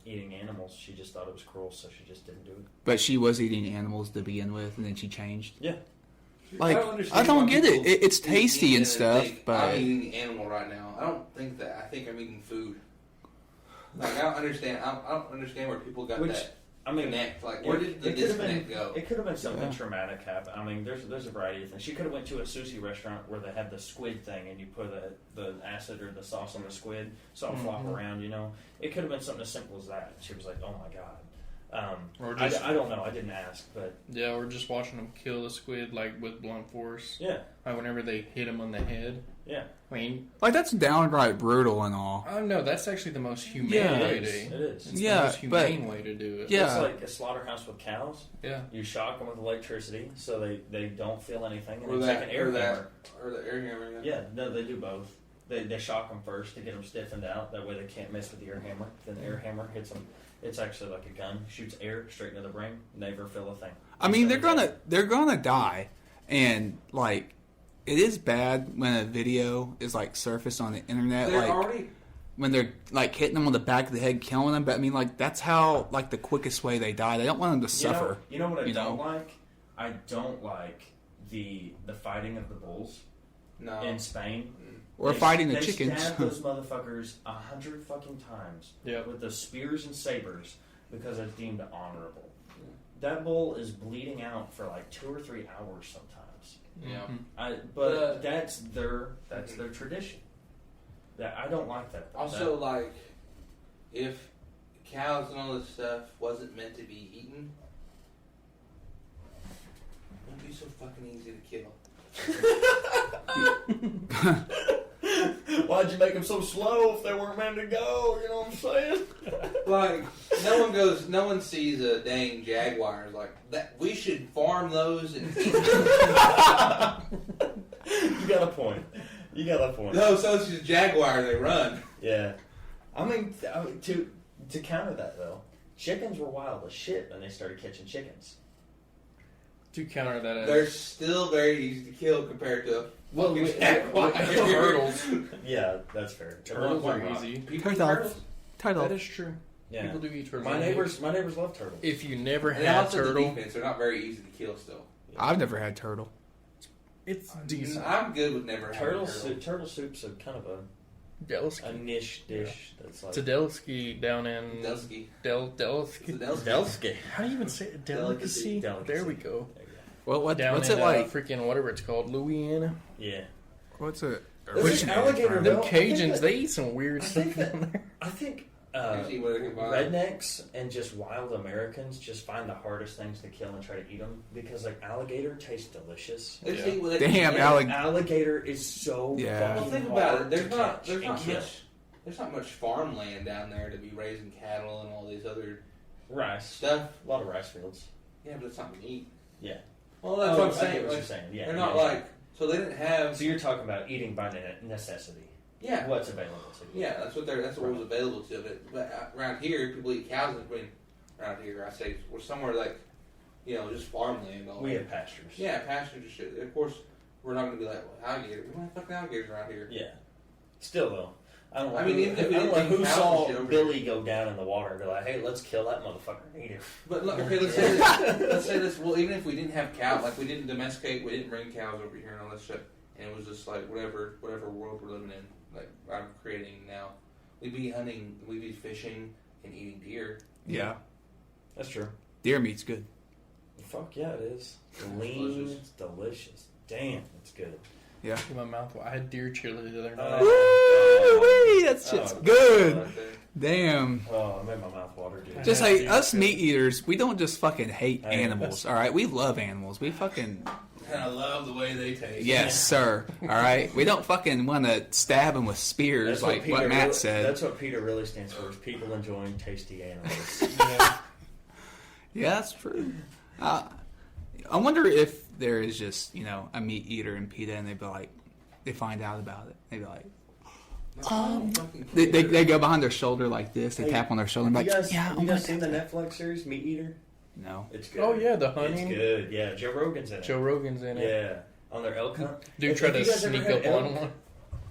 eating animals. She just thought it was cruel, so she just didn't do it. But she was eating animals to begin with, and then she changed. Yeah. Like, understand I don't why get it. people It's eat tasty meat and then stuff, think, but I'm eating the animal right now. I don't think that. I think I'm eating food. Like, I don't understand. I don't understand where people got that. I mean, Connect. Like, where did the it could have disconnect been, go? It could have been something Yeah. traumatic happen. I mean, there's a variety of things. She could have went to a sushi restaurant where they had the squid thing, and you put the acid or the sauce on the squid, saw it flop around. You know, it could have been something as simple as that. She was like, "Oh my god." Or just, I don't know. I didn't ask, but yeah, or just watching them kill the squid like with blunt force. yeah, Like whenever they hit him on the head. yeah, I mean, like that's downright brutal and all. I don't know. That's actually the most humane Yeah. way it to. is. It is. It's Yeah, the most humane way to do it. Yeah. It's like a slaughterhouse with cows. Yeah. You shock them with electricity so they don't feel anything, and Or it's that, like an air or that, hammer. or the air hammer. Yeah, no, they do both. They shock them first to get them stiffened out. That way they can't mess with the air hammer. Then the air hammer hits them. It's actually like a gun. Shoots air straight into the brain. Never feel a thing. I mean, they're Instantly gonna die, and like, it is bad when a video is like surfaced on the internet, They're like already. when they're like hitting them on the back of the head, killing them. But I mean, like that's how like the quickest way they die. They don't want them to suffer. You know what I you don't know? like? I don't like the fighting of the bulls No. in Spain. Or They- fighting the they chickens. stab those motherfuckers 100 fucking times Yep. with the spears and sabers because it's deemed honorable. That bull is bleeding out for like 2 or 3 hours sometimes. Yeah. But that's their tradition. That I don't like that. Also, like, if cows and all this stuff wasn't meant to be eaten, it would be so fucking easy to kill. Why'd you make them so slow if they weren't meant to go? You know what I'm saying? Like, no one sees a dang jaguar and is like, that. We should farm those and eat them. You got a point. No, so it's just a jaguar, they run. Yeah. I mean, to counter that though, chickens were wild as shit when they started catching chickens. To counter that, They're still very easy to kill compared to fucking jaguar. turtles. Yeah, that's fair. Turtles are Rock. easy. People eat Turtles. turtles? That is true. Yeah. People do eat turtles. My neighbors love turtles. If you never And had also the turtle, defense, they're not very easy to kill still. I've never had turtle. it's decent. I'm good with never having Turtle soup's a kind of a Delsky. niche dish. That's like It's a delicacy down in Delsky. Delicacy. It's a Delsky. Delsky. How do you even say it? Delicacy? Delicacy. There we go. There you Well, Down what's in, it like? freaking whatever it's called, Louisiana. go. Yeah. What's it? Which alligator from? Them Well, I think Cajuns, that- they eat some weird I stuff think that- down there. I think Usually what I can buy. rednecks and just wild Americans just find the hardest things to kill and try to eat them because like alligator tastes delicious. They just Yeah. eat what they Damn, can. Alligator is so Yeah. fucking Well, think hard about it. to catch and kill. There's not much farmland down there to be raising cattle and all these other Rice. stuff. A lot of rice fields. Yeah, but it's not meat. Yeah. Well, that's Oh, what I'm I saying. get what Like, you're saying. Yeah. they're not yeah. like so they didn't have. So you're talking about eating by necessity. Yeah, What's available to you? yeah. That's what was available to it. But around here, people eat cows. I mean, around here, I say we're somewhere like, just farmland. All We have pastures. Yeah, pastures and shit. Of course, we're not going to be like, well, alligator. We don't have fucking alligators around here. Yeah. Still though. I don't know. I mean, even if we I don't know didn't who think cows saw and shit over Billy go down in the water and be like, "Hey, let's kill that motherfucker and eat him." But look, okay, let's say this. Let's say this. Well, even if we didn't have cows, like we didn't domesticate, we didn't bring cows over here and all that shit, and it was just like whatever world we're living in, like I'm creating now, we'd be hunting, we'd be fishing and eating deer. Yeah, That's true. deer meat's good. Fuck yeah, it is. Lean, Delicious. it's delicious. Damn, it's good. Yeah. In my mouth, I had deer chili the other night. Woo-wee, that shit's Oh, good. Right there. Damn. Oh, I made my mouth water, dude. Just Yeah, like dude, us good. meat eaters, we don't just fucking hate Hey, animals. All right, we love animals. We fucking And I love the way they taste. yes, sir. All right, we don't fucking want to stab them with spears like what Matt really, said. That's what Peter really stands for: is people enjoying tasty animals. Yeah, that's true. I wonder if there is just a meat eater in PETA and they find out about it. They'd be like, they go behind their shoulder like this. They Hey, tap on their shoulder and be you like, guys, yeah, you guys seen the Netflix series Meat Eater? No. It's good. Oh yeah, the hunting. It's good. Yeah, Joe Rogan's in it. Joe Rogan's in it. Yeah, on their elk hunt. Dude If tried you to guys ever sneak had up elk- on one.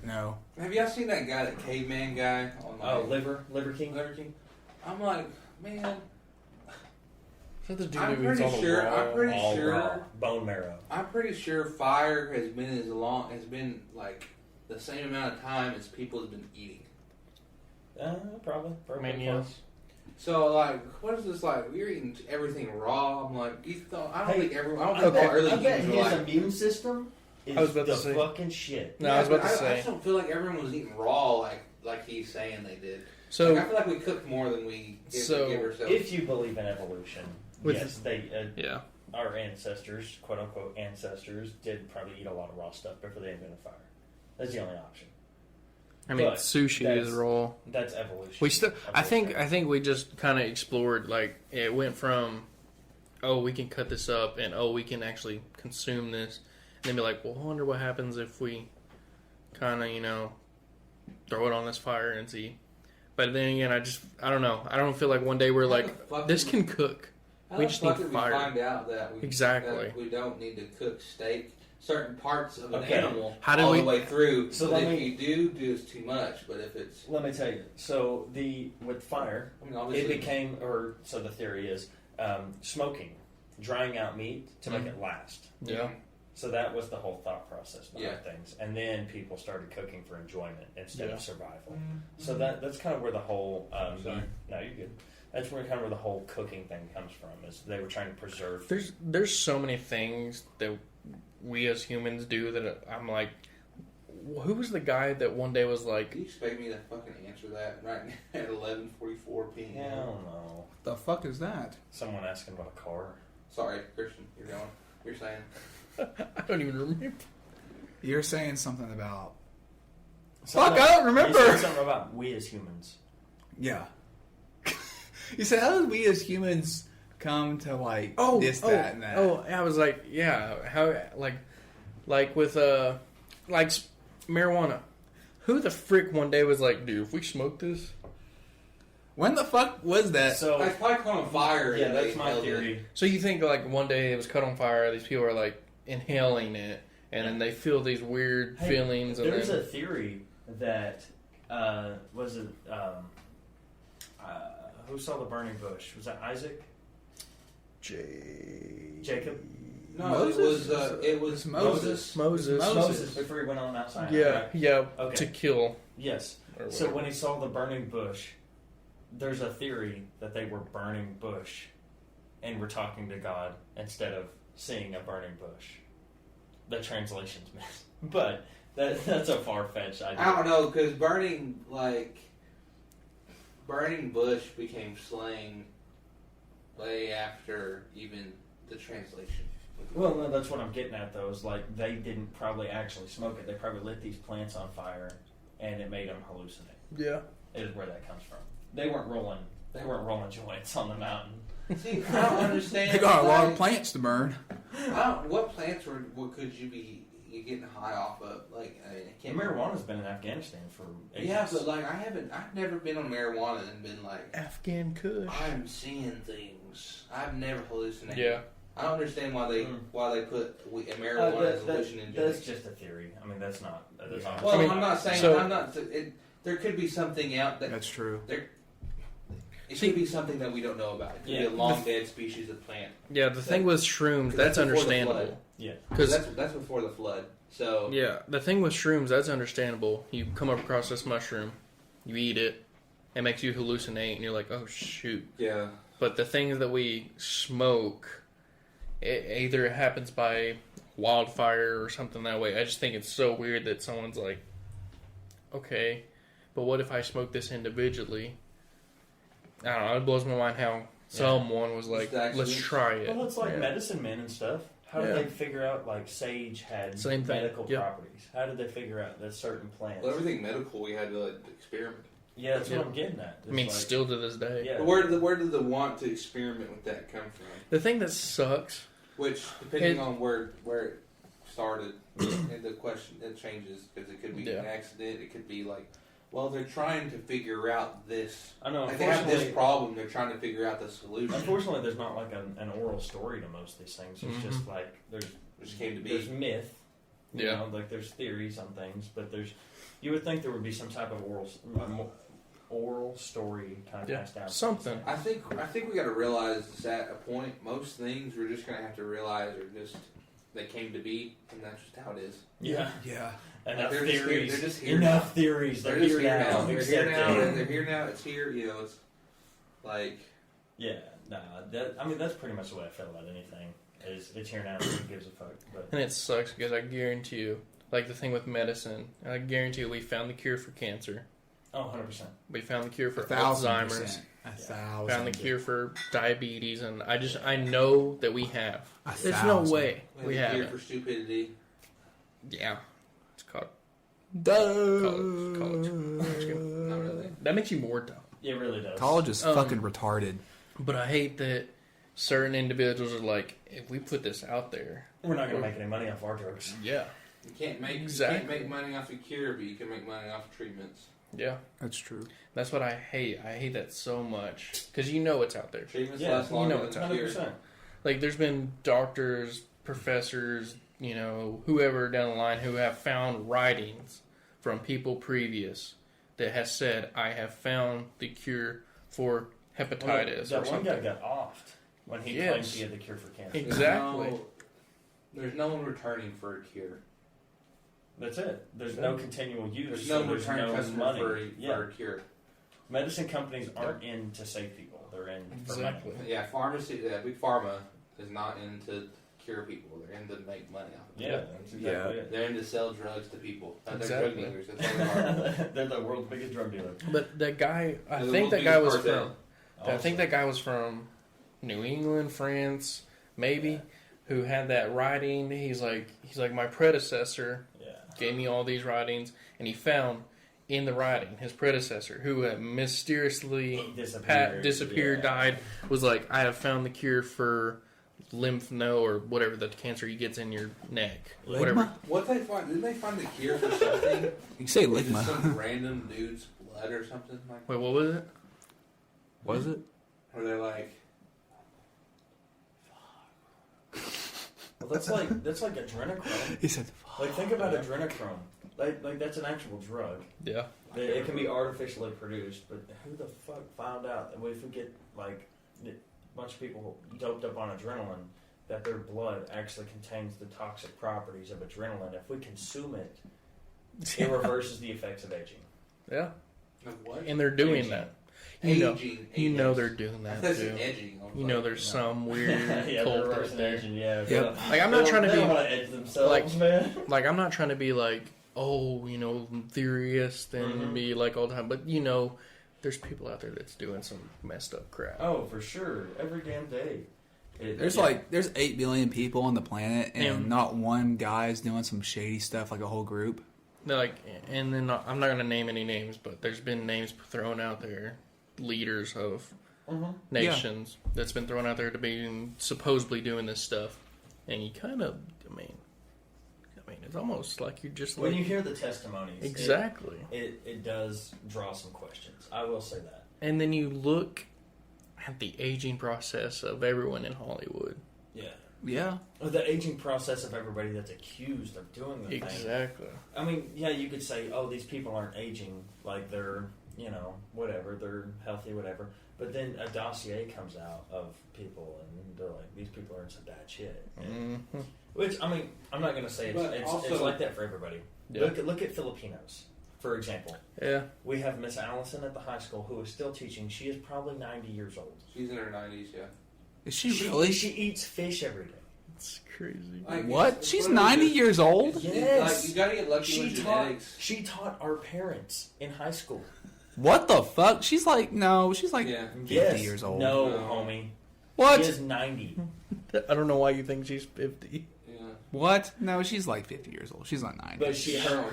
No. Have y'all seen that guy, that caveman guy? On Oh, Liver King? Liver King? I'm like, man, Is that the dude I'm who eats all pretty the sure, raw? I'm pretty All sure, raw. Bone marrow. I'm pretty sure fire has been like the same amount of time as people have been eating. Probably. I mean, yes. So like, what is this like? We're eating everything raw. I'm like, I don't Hey, think everyone. I don't I think all early bet humans were his like. immune system is I was about the to say. fucking shit. No, I was but about to I say. just don't feel like everyone was eating raw like he's saying they did. So, Like, I feel like we cooked more than we give ourselves. If you believe in evolution, With- yes, yeah. our ancestors, quote unquote ancestors, did probably eat a lot of raw stuff before they invented fire. That's the only option. I mean, But sushi is that's- raw. That's evolution. We still, I think Evolution. we just kind of explored. Like, it went from, oh, we can cut this up, and oh, we can actually consume this, and then be like, well, I wonder what happens if we kind of, throw it on this fire and see. But then again, I don't know. I don't feel like one day we're like, this can cook. We just need fire. We find out that Exactly. that we don't need to cook steak, certain parts of an Okay. animal, How do all we- the way through. So So let if me- you do is too much. But if it's, Let me tell you. So with fire, I mean, it obviously, became, or so the theory is, smoking, drying out meat to make Mhm. it last. Yeah. So that was the whole thought process behind Yeah. things, and then people started cooking for enjoyment instead Yeah. of survival. So that's kind of where the whole Sorry. no, you're good. That's where the whole cooking thing comes from. Is they were trying to preserve. There's so many things that we as humans do that I'm like, who was the guy that one day was like, do you expect me to fucking answer that right now at 11:44 p.m.? Hell no. The fuck is that? Someone asking about a car. Sorry, Christian, you're going. You're saying. I don't even remember. You're saying something about. Something Fuck, I don't remember. You said something about we as humans. Yeah. You said, how did we as humans come to like this, that, and that? Oh, I was like, yeah, how like with marijuana. Who the frick one day was like, dude, if we smoke this? When the fuck was that? So I probably caught on fire. yeah, and that's they my held it. theory. So you think like one day it was cut on fire, these people are like inhaling it, and then they feel these weird Hey, feelings, and There's then a theory that was it who saw the burning bush? Was that Isaac? Jacob? No, Moses? it was Moses. Moses. Moses before he went on outside. Yeah, right? yeah, Okay. to kill. Yes. Or So whatever. when he saw the burning bush, there's a theory that they were burning bush and were talking to God instead of seeing a burning bush. The translation's missed. But that's a far-fetched idea. I don't know, because burning bush became slang way after even the translation. Well, no, that's what I'm getting at, though, is like they didn't probably actually smoke it. They probably lit these plants on fire and it made them hallucinate. Yeah. Is where that comes from. They weren't rolling joints on the mountain. See, I don't understand. They got a lot of like, plants to burn. what plants what could you be getting high off of? Like, I can't. Marijuana's been in Afghanistan for ages. Yeah, but like I've never been on marijuana and been like, Afghan Kush. I'm seeing things. I've never hallucinated. Yeah. I don't understand why they put marijuana as hallucinogenic. That's just a theory. I mean, that's not. Well, I mean, I'm not saying so- I'm not. There could be something out that That's true. it could be something that we don't know about. It could be a long dead species of plant. Yeah, the thing with shrooms, that's before the understandable. flood. Yeah. Because That's before the flood. So yeah, the thing with shrooms, that's understandable. You come up across this mushroom, you eat it, it makes you hallucinate, and you're like, oh shoot. yeah, But the things that we smoke, it either happens by wildfire or something that way. I just think it's so weird that someone's like, okay, but what if I smoke this individually? I don't know. It blows my mind how someone was like, let's try it. Well, it's like Yeah. medicine men and stuff. How Yeah. did they figure out like sage had Same thing. medical Yeah. properties? How did they figure out that certain plants? well, everything medical we had to experiment. Yeah, that's Yeah. what I'm getting at. I mean, It's like, still to this day. yeah. But where did the want to experiment with that come from? The thing that sucks. Which, depending on where it started, and the question it changes because it could be an accident. It could be like, well, they're trying to figure out this. I know. Like they have this Unfortunately, problem. They're trying to figure out the solution. unfortunately, there's not like an oral story to most of these things. It's just like It just came to there's be. myth, You know, like there's theories on things, but you would think there would be some type of oral story kind of passed down. Something. I think we got to realize is at a point, most things we're just gonna have to realize are just they came to be, and that's just how it is. Yeah. Enough Like theories. they're just here. Enough theories. They're just here now. They're here Accept now. it. They're here now. It's here. You know, it's like. Yeah. Nah. I mean, that's pretty much the way I feel about anything. Is it's here now? Who gives a fuck? But And it sucks because I guarantee you, like the thing with medicine, I guarantee you we found the cure for cancer. oh, 100%. We found the cure for 1,000%. Alzheimer's. 1,000. Found the cure for diabetes, and I know that we have. There's no 1,000. way we Here haven't. for stupidity. Yeah, it's called Duh. college. Not really. That makes you more dumb. It really does. College is fucking retarded. But I hate that certain individuals are like, if we put this out there, We're not going to make any money off our drugs. yeah, You can't make money off a cure, but you can make money off treatments. yeah. That's true. That's what I hate. I hate that so much because you know it's out there. Treatments Yeah, last you longer know it's than a cure. 100%. Like there's been doctors, professors, you know, whoever down the line who have found writings from people previous that has said, I have found the cure for hepatitis That or one guy something. got offed when he Yes. claimed he had the cure for cancer. Exactly. There's no one returning for a cure. That's it. There's no continual use. There's so no there's return no customer money. for Yeah. a cure. Medicine companies aren't in to save people. They're in for money. Exactly. Yeah, big pharma is not in to cure people. They're in to make money off of it. Yeah, that's exactly it. They're in to sell drugs to people. They're Exactly. drug dealers. That's all they are. They're the world's biggest drug dealer. But that guy, I They're the think that world's guy was biggest cartel. from. I think that guy was from New England, France, maybe, who had that writing. He's like my predecessor Yeah. gave me all these writings, and he found in the writing his predecessor, who had mysteriously disappeared, Yeah. died, was like, I have found the cure for lymph node or whatever the cancer he gets in your neck, whatever. Ligma? What they find? Didn't they find the cure for something? You say Is it ligma. some random dude's blood or something like? Wait, what was it? Was it? Where they're like, Well, that's like adrenochrome. He said, Like think about adrenochrome. Like that's an actual drug. Yeah. It can be artificially produced, but who the fuck found out that if we get like a bunch of people doped up on adrenaline, that their blood actually contains the toxic properties of adrenaline? If we consume it, it reverses the effects of aging. Yeah. of what? And they're doing Aging. that. Aging. You know they're doing that That's too. edging. You know there's some weird Yeah, cult they're out there. aging. Yeah. Yep. Like I'm not trying to They be don't want to edge themselves, like- man. like I'm not trying to be like, oh, you know, theorist and be like all the time, but you know, there's people out there that's doing some messed up crap. Oh, for sure. Every damn day. there's 8 billion people on the planet, and Yeah. not one guy's doing some shady stuff like a whole group. They're like, and then I'm not going to name any names, but there's been names thrown out there, leaders of nations that's been thrown out there to be supposedly doing this stuff, and you kind of, I mean, it's almost like you're just When like you hear the testimonies, exactly, it does draw some questions. I will say that. and then you look at the aging process of everyone in Hollywood. Yeah. Yeah. The aging process of everybody that's accused of doing the thing. Exactly. I mean, yeah, you could say, oh, these people aren't aging, like they're, you know, whatever, they're healthy, whatever. But then a dossier comes out of people, and they're like, these people are in some bad shit. Mm-hmm. Which, I mean, I'm not going to say But it's also- like that for everybody. Yeah. Look at Filipinos, for example. Yeah. We have Miss Allison at the high school who is still teaching. She is probably 90 years old. She's in her 90s, yeah. Is she really? She eats fish every day. It's crazy. Like, What? it's She's literally 90 just- years old? Yes. Like, you gotta get lucky with genetics. She taught our parents in high school. What the fuck? She's like 50 Yeah. years old. No, No. homie. What? She is 90. I don't know why you think she's 50. Yeah. What? No, she's like 50 years old. She's not 90. But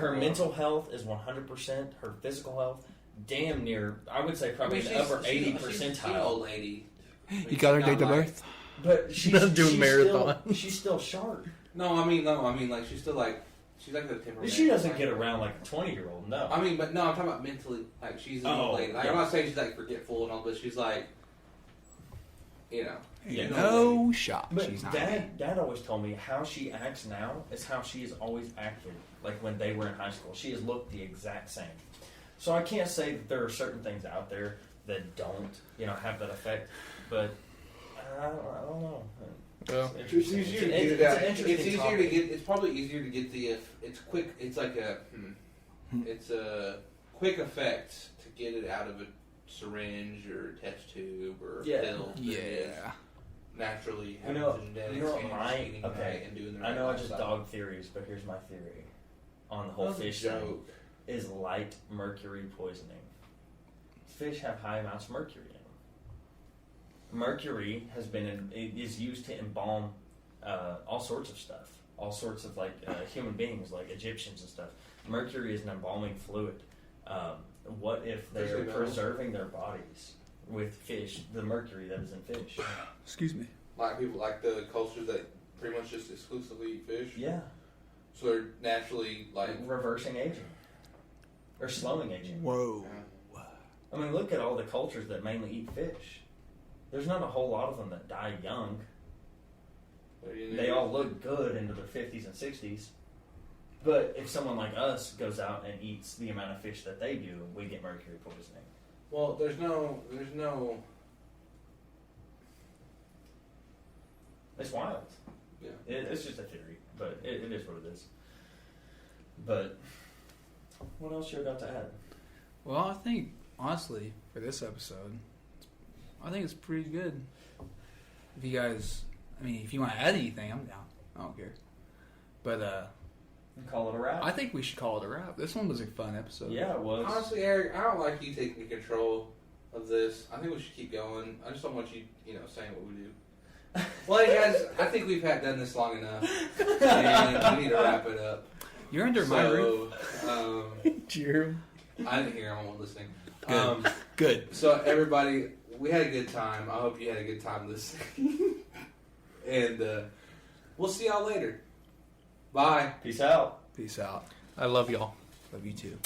her mental health is 100%. Her physical health, damn near, I would say probably an upper 80 She's an percentile. old lady. You got her Not date of like- birth? But she's Not doing she's marathon. She's still sharp. No, I mean, like, she's still like, she's like the temperament. She doesn't get around like a 20-year-old, no. I mean, but no, I'm talking about mentally. Like, she's an old lady. Like, yeah. I'm not saying she's like forgetful and all, but she's like, you know. Yeah. No shot. But She's not. me. Dad always told me how she acts now is how she has always acted. Like when they were in high school, she has looked the exact same. So I can't say that there are certain things out there that don't, have that effect. But I don't know. Well, It's easier to get it out. It's probably easier to get the. It's quick. It's like a. It's a quick effect to get it out of a syringe or a test tube or a pill. Yeah. Naturally, You know genetics what and my eating okay. right and doing the right I know I just lifestyle. dog theories, but here's my theory on the whole That was a fish thing: joke. is light mercury poisoning. Fish have high amounts of mercury in them. Mercury is used to embalm all sorts of stuff, all sorts of human beings, like Egyptians and stuff. Mercury is an embalming fluid. What if they are preserving their bodies with fish, the mercury that is in fish? Excuse me. Like people like the cultures that pretty much just exclusively eat fish. Yeah, So they're naturally reversing aging or slowing aging. Whoa. I mean, look at all the cultures that mainly eat fish. There's not a whole lot of them that die young. They all look good into their 50s and 60s. But if someone like us goes out and eats the amount of fish that they do, we get mercury poisoning. Well, there's no. It's wild. Yeah. It's just a theory, but it is what it is. But what else you got to add? Well, I think honestly for this episode, I think it's pretty good. If you guys, if you want to add anything, I'm down. I don't care. But Call it a wrap. I think we should call it a wrap. This one was a fun episode. Yeah, it was. Honestly, Eric, I don't like you taking control of this. I think we should keep going. I just don't want you, saying what we do. Well, hey guys, I think we've done this long enough, and we need to wrap it up. You're under my roof. Jeremy. I didn't hear anyone listening. Good. Good. So everybody, we had a good time. I hope you had a good time listening, and we'll see y'all later. Bye. Peace out. Peace out. I love y'all. Love you too.